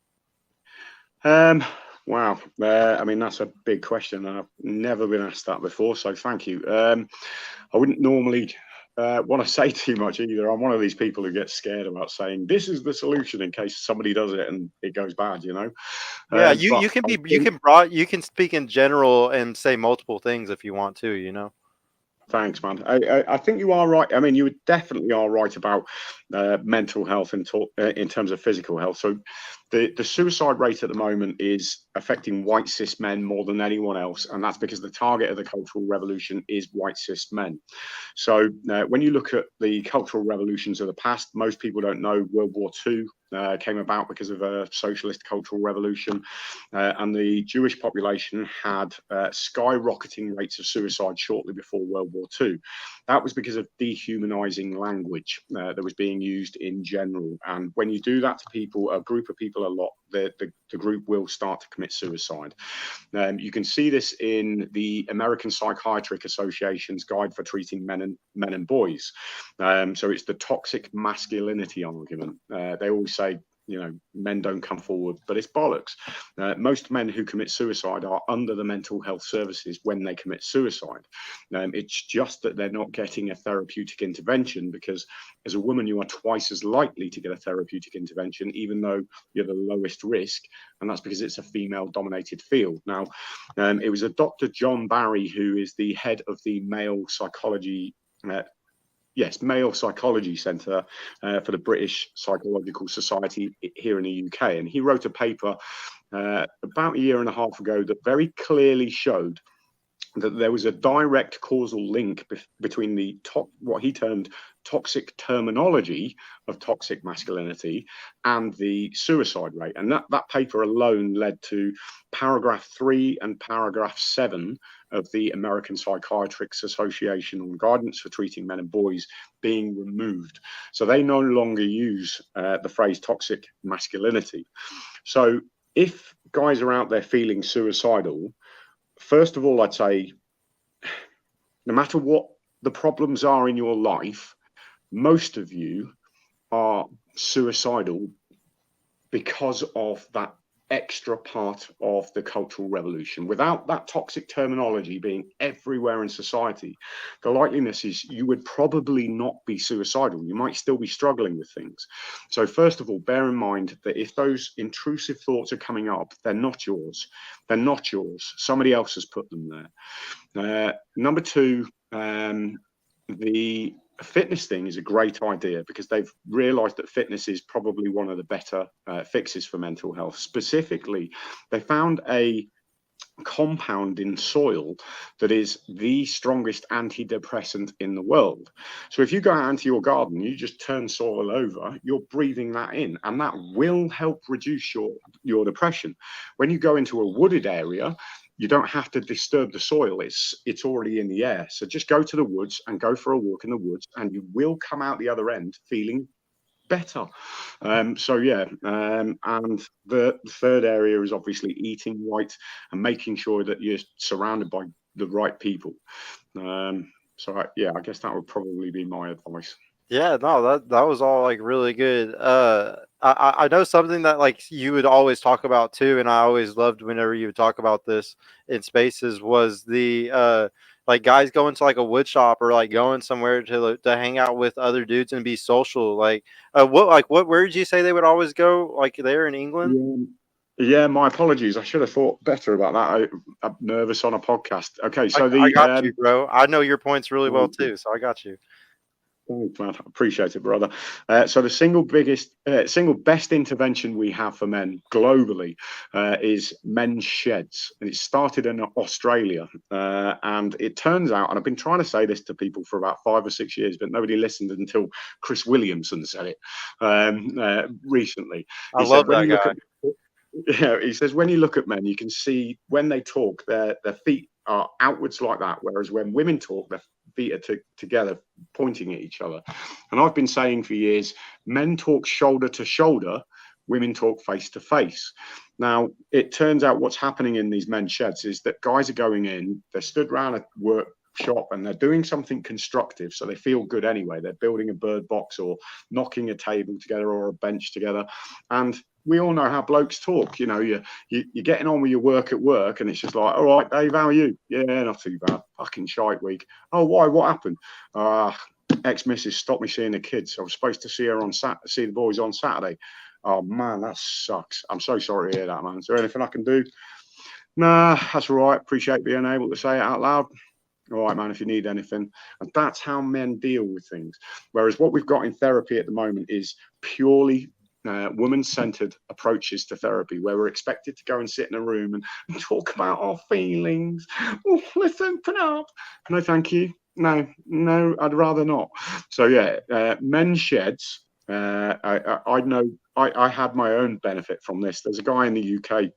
Um, wow. I mean, that's a big question. I've never been asked that before, so thank you. I wouldn't normally want to say too much either. I'm one of these people who gets scared about saying this is the solution in case somebody does it and it goes bad, you know. Yeah, you But you can I be think you can speak in general and say multiple things if you want to. You know. Thanks, man. I think you are right. I mean, you definitely are right about mental health in terms of physical health. So, the suicide rate at the moment is affecting white cis men more than anyone else, and that's because the target of the cultural revolution is white cis men. So, when you look at the cultural revolutions of the past, most people don't know World War II came about because of a socialist cultural revolution, and the Jewish population had skyrocketing rates of suicide shortly before World War II. That was because of dehumanizing language that was being used in general. And when you do that to people, a group of people a lot, the group will start to commit suicide. You can see this in the American Psychiatric Association's Guide for Treating Men and Boys. So it's the toxic masculinity argument. They always say, men don't come forward, but it's bollocks. Most men who commit suicide are under the mental health services when they commit suicide. It's just that they're not getting a therapeutic intervention, because as a woman, you are twice as likely to get a therapeutic intervention, even though you're the lowest risk. And that's because it's a female dominated field. Now, it was a Dr. John Barry, who is the head of the male psychology Centre for the British Psychological Society here in the UK. And he wrote a paper about a year and a half ago that very clearly showed that there was a direct causal link between the what he termed toxic terminology of toxic masculinity and the suicide rate. And that paper alone led to paragraph 3 and paragraph 7 of the American Psychiatrists Association on guidance for treating men and boys being removed. So they no longer use the phrase toxic masculinity. So if guys are out there feeling suicidal, first of all, I'd say, no matter what the problems are in your life, most of you are suicidal because of that extra part of the Cultural Revolution. Without that toxic terminology being everywhere in society, the likeliness is you would probably not be suicidal. You might still be struggling with things. So first of all, bear in mind that if those intrusive thoughts are coming up, they're not yours. They're not yours. Somebody else has put them there. Number two, the fitness thing is a great idea because they've realized that fitness is probably one of the better fixes for mental health. Specifically, they found a compound in soil that is the strongest antidepressant in the world. So if you go out into your garden, you just turn soil over, you're breathing that in, and that will help reduce your depression. When you go into a wooded area, you don't have to disturb the soil. It's already in the air. So just go to the woods and go for a walk in the woods, and you will come out the other end feeling better. And the third area is obviously eating right and making sure that you're surrounded by the right people. I guess that would probably be my advice. Yeah, no, that was all like really good. I know something that like you would always talk about too, and I always loved whenever you would talk about this in spaces was the like guys going to like a wood shop or like going somewhere to hang out with other dudes and be social. What where did you say they would always go? Like there in England? Yeah, my apologies. I should have thought better about that. I'm nervous on a podcast. Okay, so I got you, bro. I know your points really well the too, so I got you. Thanks, man. I appreciate it, brother. So the single best intervention we have for men globally is men's sheds, and it started in Australia. And it turns out, and I've been trying to say this to people for about 5 or 6 years, but nobody listened until Chris Williamson said it recently. I He said, love when that you look guy. at yeah, he says when you look at men, you can see when they talk, their feet are outwards like that, whereas when women talk, their feet are together, pointing at each other. And I've been saying for years, men talk shoulder to shoulder, women talk face to face. Now, it turns out what's happening in these men's sheds is that guys are going in, they're stood around a workshop and they're doing something constructive, so they feel good anyway. They're building a bird box or knocking a table together or a bench together. And we all know how blokes talk. You know, you're getting on with your work at work, and it's just like, all right, Dave, how are you? Yeah, not too bad. Fucking shite week. Oh, why? What happened? Ex-missus stopped me seeing the kids. I was supposed to see the boys on Saturday. Oh man, that sucks. I'm so sorry to hear that, man. Is there anything I can do? Nah, that's all right. Appreciate being able to say it out loud. All right, man, if you need anything. And that's how men deal with things. Whereas what we've got in therapy at the moment is purely woman-centered approaches to therapy, where we're expected to go and sit in a room and talk about our feelings. Oh, let's open up. No, thank you. No, I'd rather not. So men's sheds. I know I had my own benefit from this. There's a guy in the UK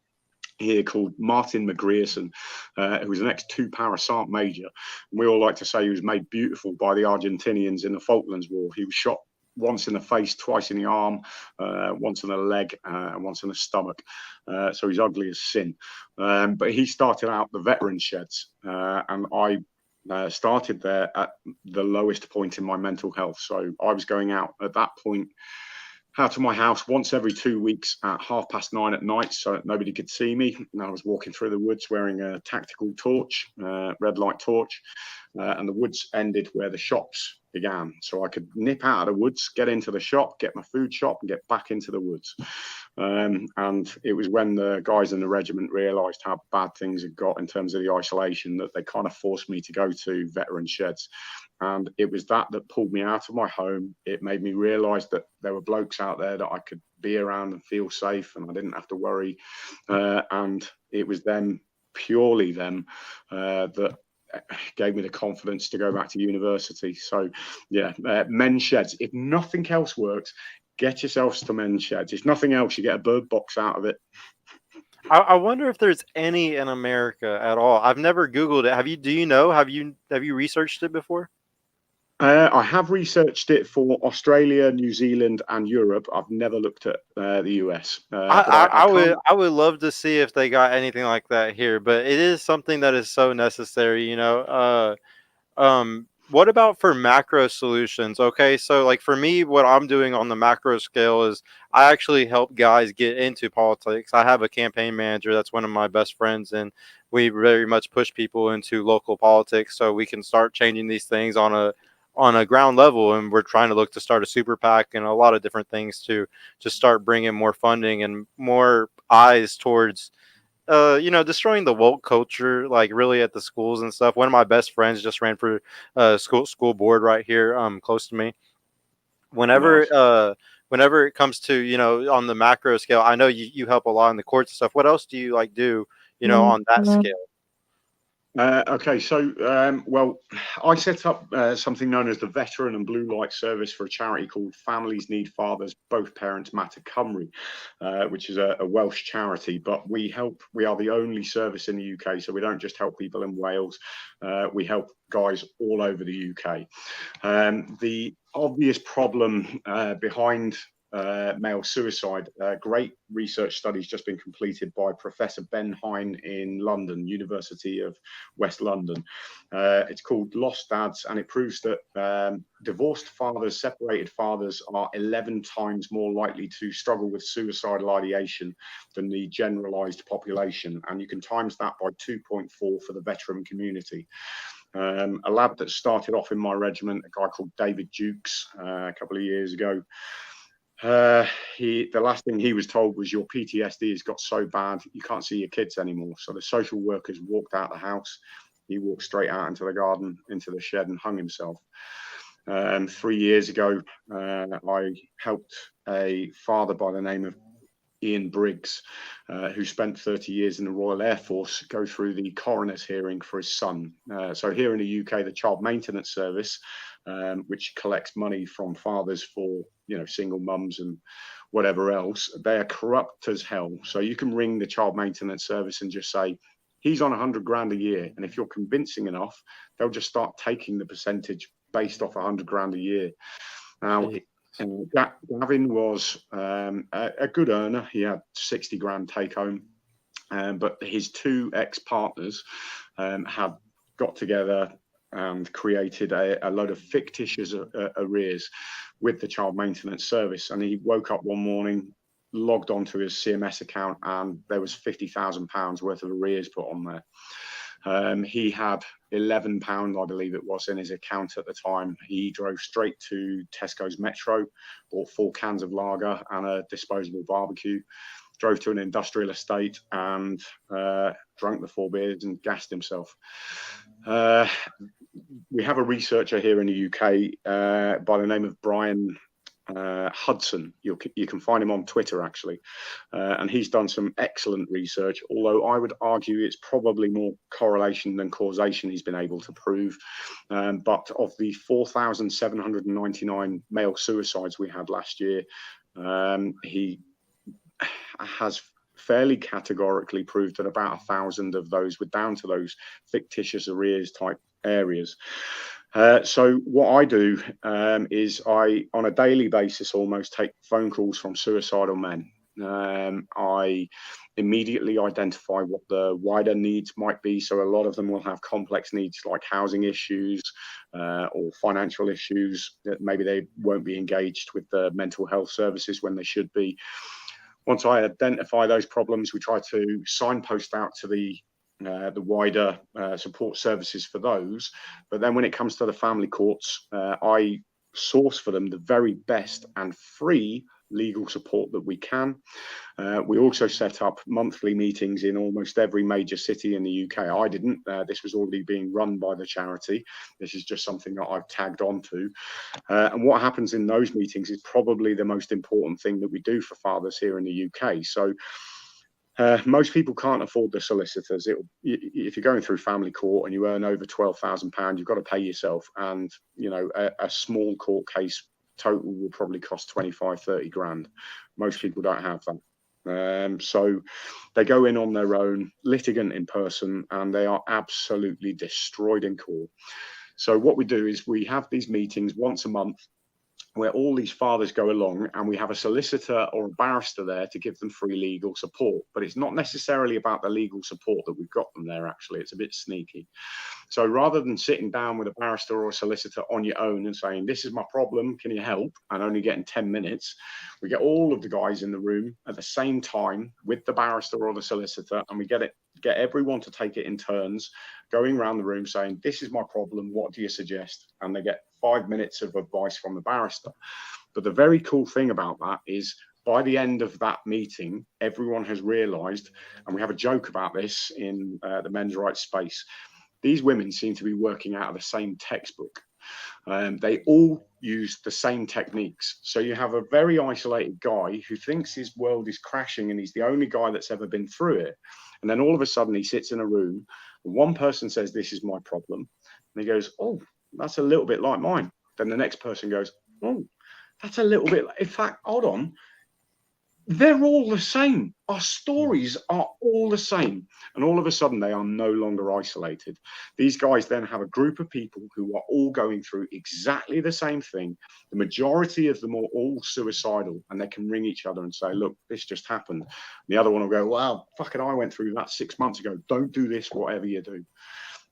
here called Martin McGreerson, who was an ex-2 Sergeant Major. And we all like to say he was made beautiful by the Argentinians in the Falklands War. He was shot once in the face, twice in the arm, once in the leg, and once in the stomach. So he's ugly as sin. But he started out the veteran sheds, and I started there at the lowest point in my mental health. So I was going out at that point out of my house once every 2 weeks at 9:30 at night, so that nobody could see me. And I was walking through the woods wearing a tactical torch, red light torch, and the woods ended where the shops began. So I could nip out of the woods, get into the shop, get my food shop, and get back into the woods. And it was when the guys in the regiment realised how bad things had got in terms of the isolation that they kind of forced me to go to veteran sheds. And it was that pulled me out of my home. It made me realise that there were blokes out there that I could be around and feel safe, and I didn't have to worry. And it was purely them, that gave me the confidence to go back to university. So, yeah, men's sheds. If nothing else works, get yourselves to men's sheds. If nothing else, you get a bird box out of it. I wonder if there's any in America at all. I've never Googled it. Have you? Do you know? Have you researched it before? I have researched it for Australia, New Zealand, and Europe. I've never looked at the US, but I can't. I would love to see if they got anything like that here, but it is something that is so necessary. What about for macro solutions? Okay, so like for me, what I'm doing on the macro scale is I actually help guys get into politics. I have a campaign manager that's one of my best friends, and we very much push people into local politics so we can start changing these things on a ground level. And we're trying to look to start a super PAC and a lot of different things to just start bringing more funding and more eyes towards destroying the woke culture, like really at the schools and stuff. One of my best friends just ran for school board right here, close to me. Whenever Nice. whenever it comes to on the macro scale, I know you help a lot in the courts and stuff. What else do you like do on that scale? Okay, so well, I set up something known as the Veteran and Blue Light Service for a charity called Families Need Fathers, Both Parents Matter Cymru, which is a Welsh charity. But we are the only service in the UK, so we don't just help people in Wales. We help guys all over the UK. The obvious problem behind male suicide. Great research studies just been completed by Professor Ben Hine in London, University of West London. It's called Lost Dads, and it proves that divorced fathers, separated fathers are 11 times more likely to struggle with suicidal ideation than the generalized population. And you can times that by 2.4 for the veteran community. A lad that started off in my regiment, a guy called David Jukes, a couple of years ago, the last thing he was told was your PTSD has got so bad you can't see your kids anymore. So the social workers walked out the house. He walked straight out into the garden, into the shed, and hung himself. 3 years ago, I helped a father by the name of Ian Briggs, who spent 30 years in the Royal Air Force, go through the coroner's hearing for his son. So here in the UK, the Child Maintenance Service, which collects money from fathers for single mums and whatever else, they are corrupt as hell. So you can ring the Child Maintenance Service and just say, he's on 100 grand a year. And if you're convincing enough, they'll just start taking the percentage based off 100 grand a year. Now, Gavin was a good earner. He had 60 grand take home. But his two ex-partners had got together and created a load of fictitious arrears with the Child Maintenance Service. And he woke up one morning, logged onto his CMS account, and there was £50,000 worth of arrears put on there. He had £11, I believe it was, in his account at the time. He drove straight to Tesco's Metro, bought 4 cans of lager and a disposable barbecue, drove to an industrial estate and drank the 4 beers and gassed himself. We have a researcher here in the UK by the name of Brian Hudson. You can find him on Twitter, actually, and he's done some excellent research, although I would argue it's probably more correlation than causation he's been able to prove. But of the 4,799 male suicides we had last year, he has fairly categorically proved that about 1,000 of those were down to those fictitious arrears type areas. So what I do is I, on a daily basis, almost take phone calls from suicidal men. I immediately identify what the wider needs might be. So a lot of them will have complex needs like housing issues or financial issues that maybe they won't be engaged with the mental health services when they should be. Once I identify those problems, we try to signpost out to the wider support services for those. But then when it comes to the family courts, I source for them the very best and free legal support that we can. We also set up monthly meetings in almost every major city in the UK. I didn't. This was already being run by the charity. This is just something that I've tagged onto. And what happens in those meetings is probably the most important thing that we do for fathers here in the UK. So Most people can't afford the solicitors. If you're going through family court and you earn over £12,000, you've got to pay yourself. And, a small court case total will probably cost 25, 30 grand. Most people don't have that. So they go in on their own, litigant in person, and they are absolutely destroyed in court. So what we do is we have these meetings once a month where all these fathers go along, and we have a solicitor or a barrister there to give them free legal support. But it's not necessarily about the legal support that we've got them there, actually. It's a bit sneaky. So rather than sitting down with a barrister or a solicitor on your own and saying, this is my problem, can you help? And only getting 10 minutes, we get all of the guys in the room at the same time with the barrister or the solicitor, and we get everyone to take it in turns, going around the room saying, this is my problem, what do you suggest? And they get 5 minutes of advice from the barrister. But the very cool thing about that is, by the end of that meeting, everyone has realised, and we have a joke about this in the men's rights space, these women seem to be working out of the same textbook. They all use the same techniques. So you have a very isolated guy who thinks his world is crashing and he's the only guy that's ever been through it. And then all of a sudden he sits in a room and one person says, this is my problem. And he goes, oh, that's a little bit like mine. Then the next person goes, oh, that's a little bit. In fact, hold on. They're all the same. Our stories are all the same. And all of a sudden, they are no longer isolated. These guys then have a group of people who are all going through exactly the same thing. The majority of them are all suicidal, and they can ring each other and say, look, this just happened. And the other one will go, wow, fucking, I went through that 6 months ago. Don't do this, whatever you do.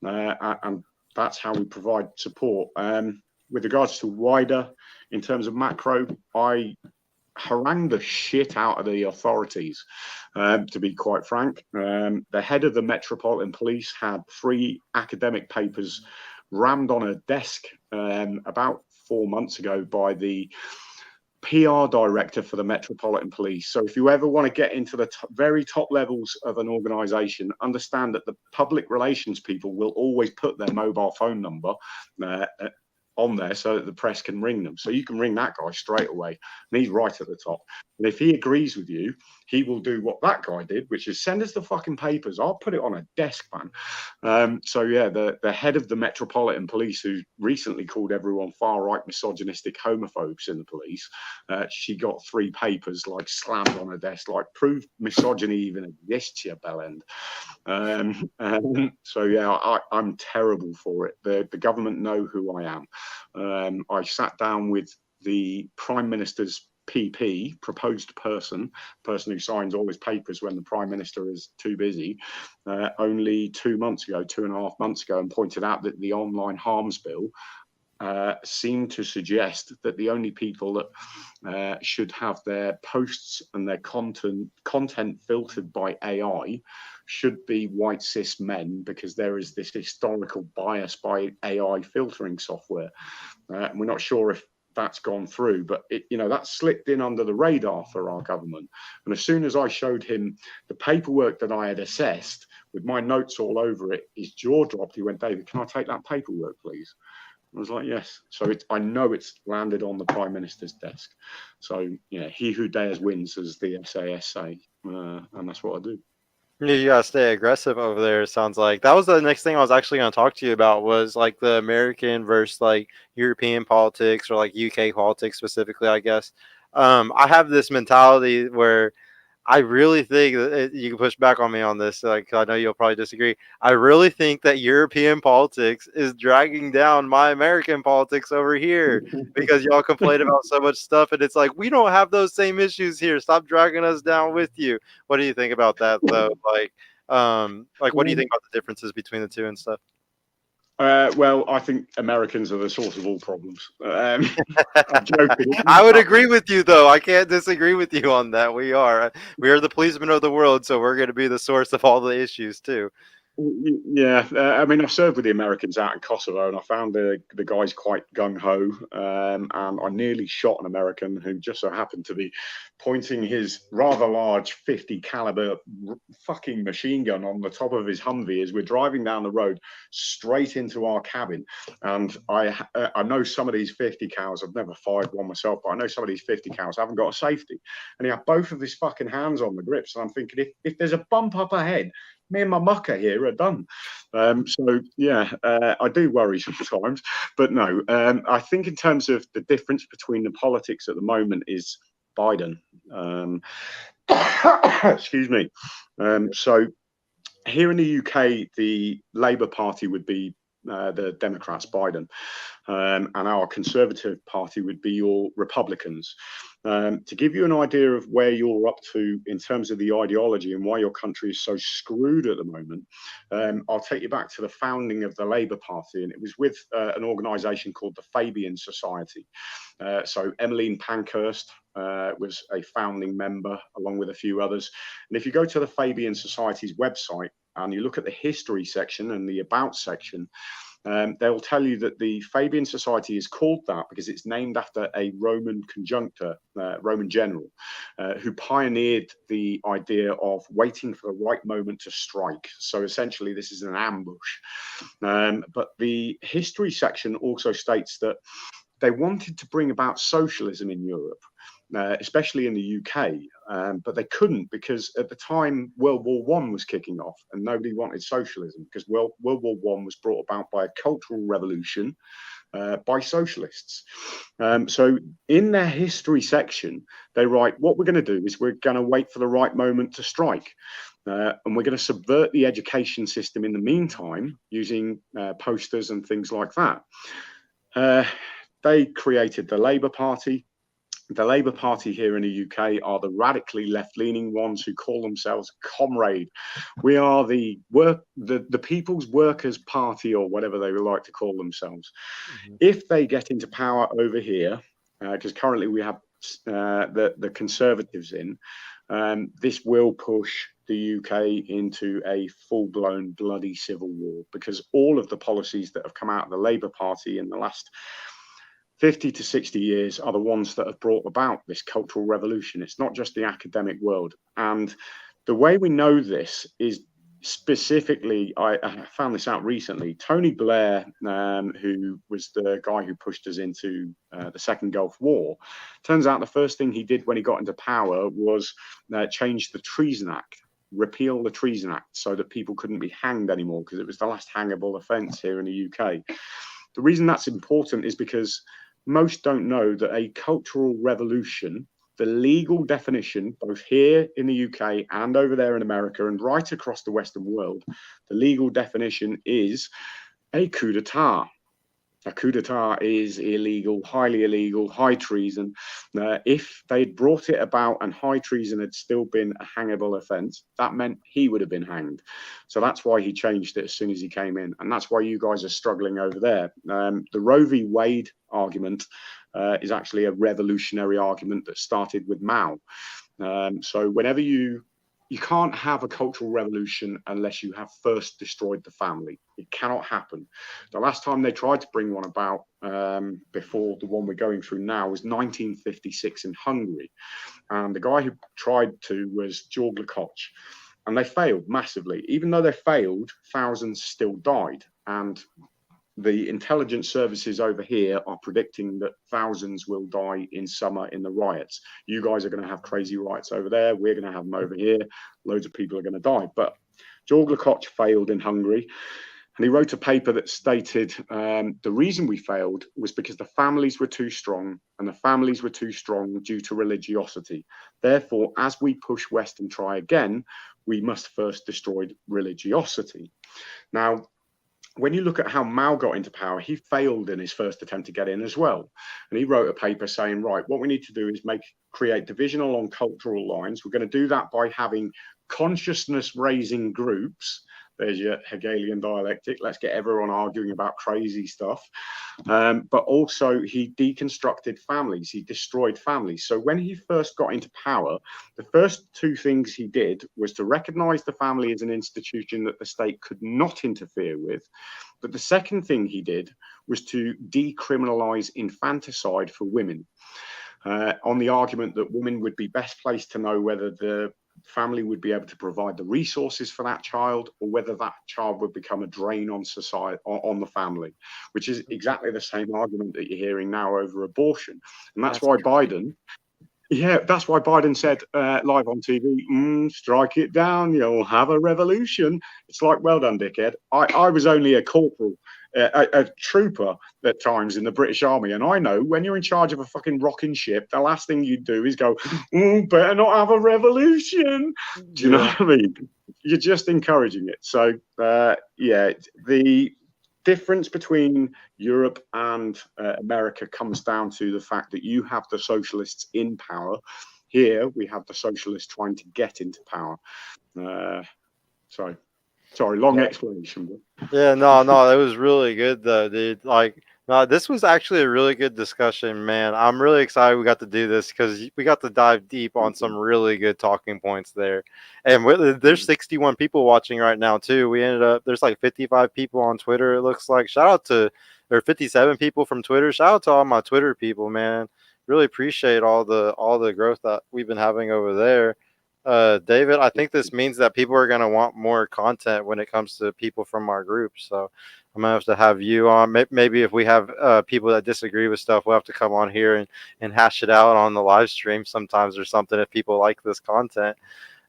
And that's how we provide support. With regards to wider, in terms of macro, I harangued the shit out of the authorities, to be quite frank. The head of the Metropolitan Police had 3 academic papers rammed on a desk about 4 months ago by the PR director for the Metropolitan Police. So if you ever want to get into the very top levels of an organization, understand that the public relations people will always put their mobile phone number on there so that the press can ring them. So you can ring that guy straight away, and he's right at the top. And if he agrees with you, he will do what that guy did, which is send us the fucking papers. I'll put it on a desk, man. So yeah, the head of the Metropolitan Police, who recently called everyone far-right, misogynistic homophobes in the police, she got 3 papers like slammed on her desk, like prove misogyny even exists, you bellend. So yeah, I'm terrible for it. The government know who I am. I sat down with the Prime Minister's PP, proposed person who signs all his papers when the Prime Minister is too busy, only 2 months ago, 2.5 months ago, and pointed out that the online harms bill seemed to suggest that the only people that should have their posts and their content filtered by AI should be white cis men, because there is this historical bias by AI filtering software. And we're not sure if that's gone through, but that slipped in under the radar for our government. And as soon as I showed him the paperwork that I had assessed with my notes all over it, his jaw dropped. He went, David, can I take that paperwork, please? I was like, yes. So I know it's landed on the Prime Minister's desk. So he who dares wins, as the SAS say, and that's what I do. Yeah, you gotta stay aggressive over there. It sounds like that was the next thing I was actually gonna talk to you about, was like the American versus like European politics, or like UK politics specifically, I guess. I have this mentality where I really think that you can push back on me on this. Like, I know you'll probably disagree. I really think that European politics is dragging down my American politics over here, because y'all complain about so much stuff, and it's like, we don't have those same issues here. Stop dragging us down with you. What do you think about that, though? Like, what do you think about the differences between the two and stuff? Well, I think Americans are the source of all problems. I'm joking. I would agree with you, though. I can't disagree with you on that. We are the policemen of the world, so we're going to be the source of all the issues too. Yeah, I mean, I've served with the Americans out in Kosovo, and I found the guys quite gung ho, and I nearly shot an American who just so happened to be pointing his rather large 50 caliber fucking machine gun on the top of his Humvee as we're driving down the road straight into our cabin. And I know some of these 50 cals. I've never fired one myself, but I know some of these 50 cals haven't got a safety, and he had both of his fucking hands on the grips. And I'm thinking, if there's a bump up ahead, me and my mucker here are done. So yeah, I do worry sometimes, but no, I think in terms of the difference between the politics at the moment is Biden. Um, excuse me. So here in the UK, the Labour Party would be the Democrats, Biden, and our Conservative Party would be your Republicans. To give you an idea of where you're up to in terms of the ideology and why your country is so screwed at the moment, I'll take you back to the founding of the Labour Party, and it was with an organisation called the Fabian Society. So Emmeline Pankhurst was a founding member, along with a few others. And if you go to the Fabian Society's website and you look at the history section and the about section, they'll tell you that the Fabian Society is called that because it's named after a Roman conjunctor, Roman general, who pioneered the idea of waiting for the right moment to strike. So essentially, this is an ambush. But the history section also states that they wanted to bring about socialism in Europe, especially in the UK, but they couldn't because at the time World War One was kicking off and nobody wanted socialism because World War One was brought about by a cultural revolution by socialists. So in their history section, they write, what we're going to do is we're going to wait for the right moment to strike. And we're going to subvert the education system in the meantime using posters and things like that. They created the Labour Party. The Labour Party here in the UK are the radically left-leaning ones who call themselves Comrade. We are the People's Workers' Party, or whatever they would like to call themselves. Mm-hmm. If they get into power over here, because currently we have the Conservatives in, this will push the UK into a full-blown bloody civil war, because all of the policies that have come out of the Labour Party in the last 50 to 60 years are the ones that have brought about this cultural revolution. It's not just the academic world. And the way we know this is specifically, I found this out recently, Tony Blair, who was the guy who pushed us into the Second Gulf War, turns out the first thing he did when he got into power was change the Treason Act, repeal the Treason Act so that people couldn't be hanged anymore because it was the last hangable offence here in the UK. The reason that's important is because most don't know that a cultural revolution, the legal definition, both here in the UK and over there in America and right across the Western world, the legal definition is a coup d'etat. A coup d'etat is illegal, highly illegal, high treason. If they'd brought it about and high treason had still been a hangable offence, that meant he would have been hanged. So that's why he changed it as soon as he came in. And that's why you guys are struggling over there. The Roe v. Wade argument is actually a revolutionary argument that started with Mao. So whenever you can't have a cultural revolution unless you have first destroyed the family. It cannot happen. The last time they tried to bring one about before the one we're going through now was 1956 in Hungary. And the guy who tried to was George Lukács. And they failed massively. Even though they failed, thousands still died. And the intelligence services over here are predicting that thousands will die in summer in the riots. You guys are going to have crazy riots over there. We're going to have them over here. Loads of people are going to die. But George Lukács failed in Hungary. And he wrote a paper that stated the reason we failed was because the families were too strong, and the families were too strong due to religiosity. Therefore, as we push west and try again, we must first destroy religiosity. Now, when you look at how Mao got into power, he failed in his first attempt to get in as well. And he wrote a paper saying, right, what we need to do is create division along cultural lines. We're going to do that by having consciousness raising groups There's your Hegelian dialectic. Let's get everyone arguing about crazy stuff. But also, he deconstructed families. He destroyed families. So when he first got into power, the first two things he did was to recognize the family as an institution that the state could not interfere with. But the second thing he did was to decriminalize infanticide for women, on the argument that women would be best placed to know whether the family would be able to provide the resources for that child, or whether that child would become a drain on society, on the family, which is exactly the same argument that you're hearing now over abortion. And that's That's why crazy. Biden, yeah, that's why Biden said live on TV, strike it down, you'll have a revolution. It's like, well done, dickhead. I was only a corporal, a trooper at times in the British Army, and I know when you're in charge of a fucking rocking ship, the last thing you do is go, better not have a revolution. Do you know Yeah. what I mean? You're just encouraging it. So, yeah, the difference between Europe and America comes down to the fact that you have the socialists in power. Here we have the socialists trying to get into power. Uh, so, sorry, long Yeah. explanation. Yeah, no, no, it was really good though, dude. Like, no, this was actually a really good discussion, man. I'm really excited we got to do this because we got to dive deep on some really good talking points there. And there's 61 people watching right now too. We ended up there's like 55 people on Twitter. It looks like shout out to or 57 people from Twitter. Shout out to all my Twitter people, man. Really appreciate all the growth that we've been having over there. David, I think this means that people are going to want more content when it comes to people from our group. So I'm going to have you on. Maybe if we have people that disagree with stuff, we'll have to come on here and hash it out on the live stream sometimes or something if people like this content.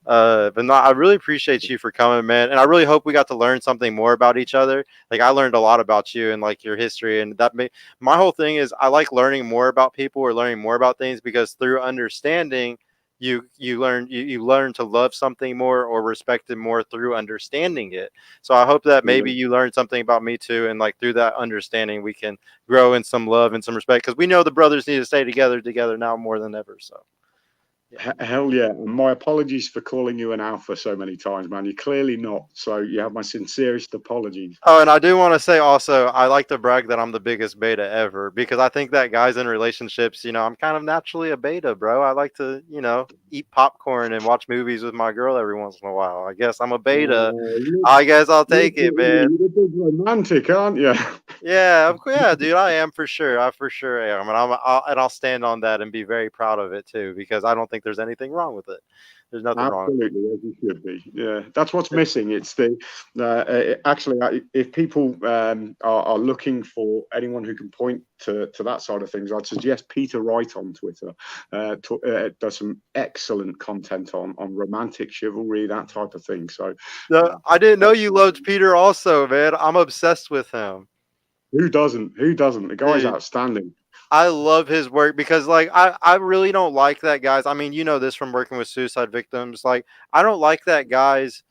But no, I really appreciate you for coming, man. And I really hope we got to learn something more about each other. Like I learned a lot about you and like your history. And my whole thing is I like learning more about people or learning more about things because through understanding, you learn to love something more or respect it more through understanding it. So I hope that maybe you learned something about me too, and like through that understanding, we can grow in some love and some respect because we know the brothers need to stay together now more than ever. So. Yeah. Hell yeah. And my apologies for calling you an alpha so many times, man. You're clearly not. So you have my sincerest apologies. Oh, and I do want to say also, I like to brag that I'm the biggest beta ever because I think that guys in relationships, I'm kind of naturally a beta, bro. I like to, eat popcorn and watch movies with my girl every once in a while. I guess I'm a beta. You're, I guess I'll take it, man. you're a big romantic, aren't you? Yeah, yeah, dude, I am for sure. I for sure am, and I'll stand on that and be very proud of it too because I don't think there's anything wrong with it. There's nothing wrong with Absolutely, as you should be. Yeah, that's what's missing. It's the actually, if people are looking for anyone who can point to that side of things, I'd suggest Peter Wright on Twitter. Does some excellent content on romantic chivalry, that type of thing. So, it. I didn't know you excellent. loved Peter also, man. I'm obsessed with him, Who doesn't? Who doesn't? The guy's dude. outstanding. I love his work because like I really don't like that guys. I mean, you know this from working with suicide victims. Like I don't like that guys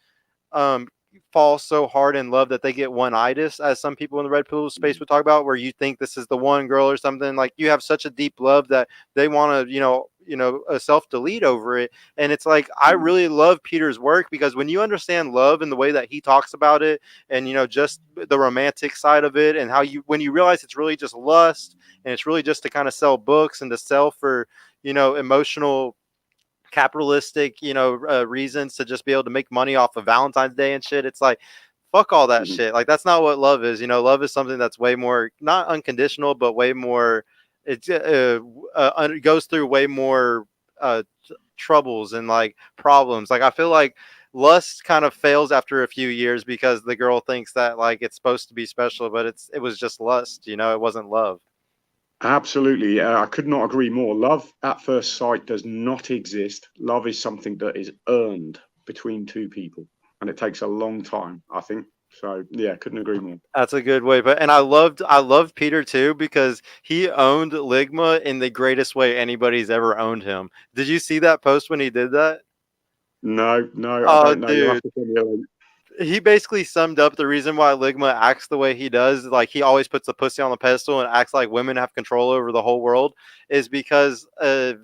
um fall so hard in love that they get one-itis, as some people in the red pill space would talk about, where you think this is the one girl or something. Like you have such a deep love that they want to self-delete over it. And it's like I really love Peter's work because when you understand love and the way that he talks about it, and just the romantic side of it, and how when you realize it's really just lust and it's really just to kind of sell books and to sell for emotional capitalistic, reasons to just be able to make money off of Valentine's Day and shit. It's like, fuck all that Mhm. shit. Like, that's not what love is. Love is something that's way more, not unconditional, but way more, it goes through way more troubles and like problems. Like, I feel like lust kind of fails after a few years because the girl thinks that like it's supposed to be special, but it was just lust, it wasn't love. Absolutely. I could not agree more. Love at first sight does not exist. Love is something that is earned between two people, and it takes a long time, I think. So, yeah, couldn't agree more. That's a good way, but and I loved Peter too because he owned Ligma in the greatest way anybody's ever owned him. Did you see that post when he did that? No, no, I Oh, don't know. You'll have dude. to send me a link. He basically summed up the reason why Ligma acts the way he does. Like he always puts the pussy on the pedestal and acts like women have control over the whole world, is because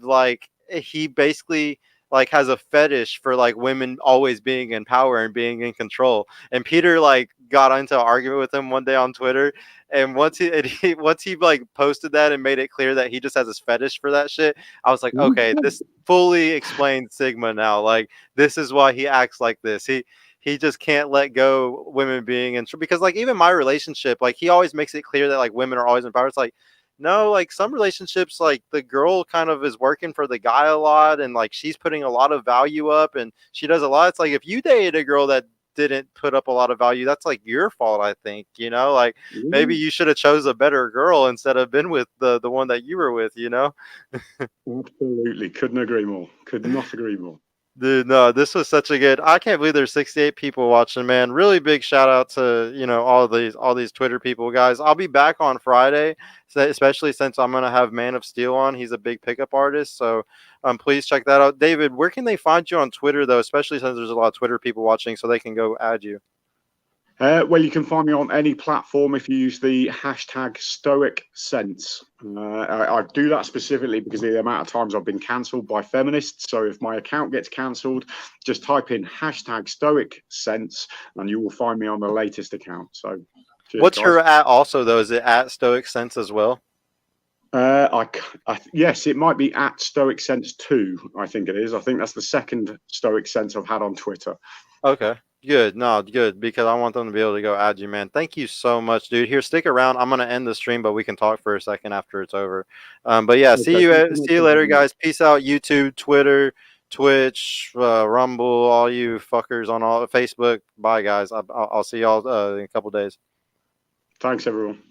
like he basically like has a fetish for like women always being in power and being in control. And Peter like got into an argument with him one day on Twitter, and once he like posted that and made it clear that he just has this fetish for that shit, I was like, okay, this fully explains Sigma now. Like this is why he acts like this. He just can't let go women being in, because like even my relationship, like he always makes it clear that like women are always in power. It's like, no, like some relationships, like the girl kind of is working for the guy a lot, and like she's putting a lot of value up, and she does a lot. It's like if you dated a girl that didn't put up a lot of value, that's like your fault, I think. You know, like maybe you should have chose a better girl instead of been with the one that you were with. You know. Absolutely, couldn't agree more. Could not agree more. Dude, no, this was such a good. I can't believe there's 68 people watching, man. Really big shout out to all these Twitter people, guys. I'll be back on Friday, especially since I'm gonna have Man of Steel on. He's a big pickup artist, so please check that out. David, where can they find you on Twitter though? Especially since there's a lot of Twitter people watching, so they can go add you. Well, you can find me on any platform if you use the hashtag Stoic Sense. I do that specifically because of the amount of times I've been cancelled by feminists. So if my account gets cancelled, just type in hashtag Stoic Sense and you will find me on the latest account. So cheers, What's guys. your at also though? Is it at Stoic Sense as well? Yes, it might be at Stoic Sense 2, I think it is. I think that's the second Stoic Sense I've had on Twitter. Okay. Good. No, good, because I want them to be able to go add you, man. Thank you so much, dude. Here, stick around. I'm gonna end the stream, but we can talk for a second after it's over. But yeah, Okay, thanks so much see you for later, having me. guys. Peace out. YouTube, Twitter, Twitch, Rumble, all you fuckers on all Facebook. Bye, guys. I'll see y'all in a couple days. Thanks, everyone.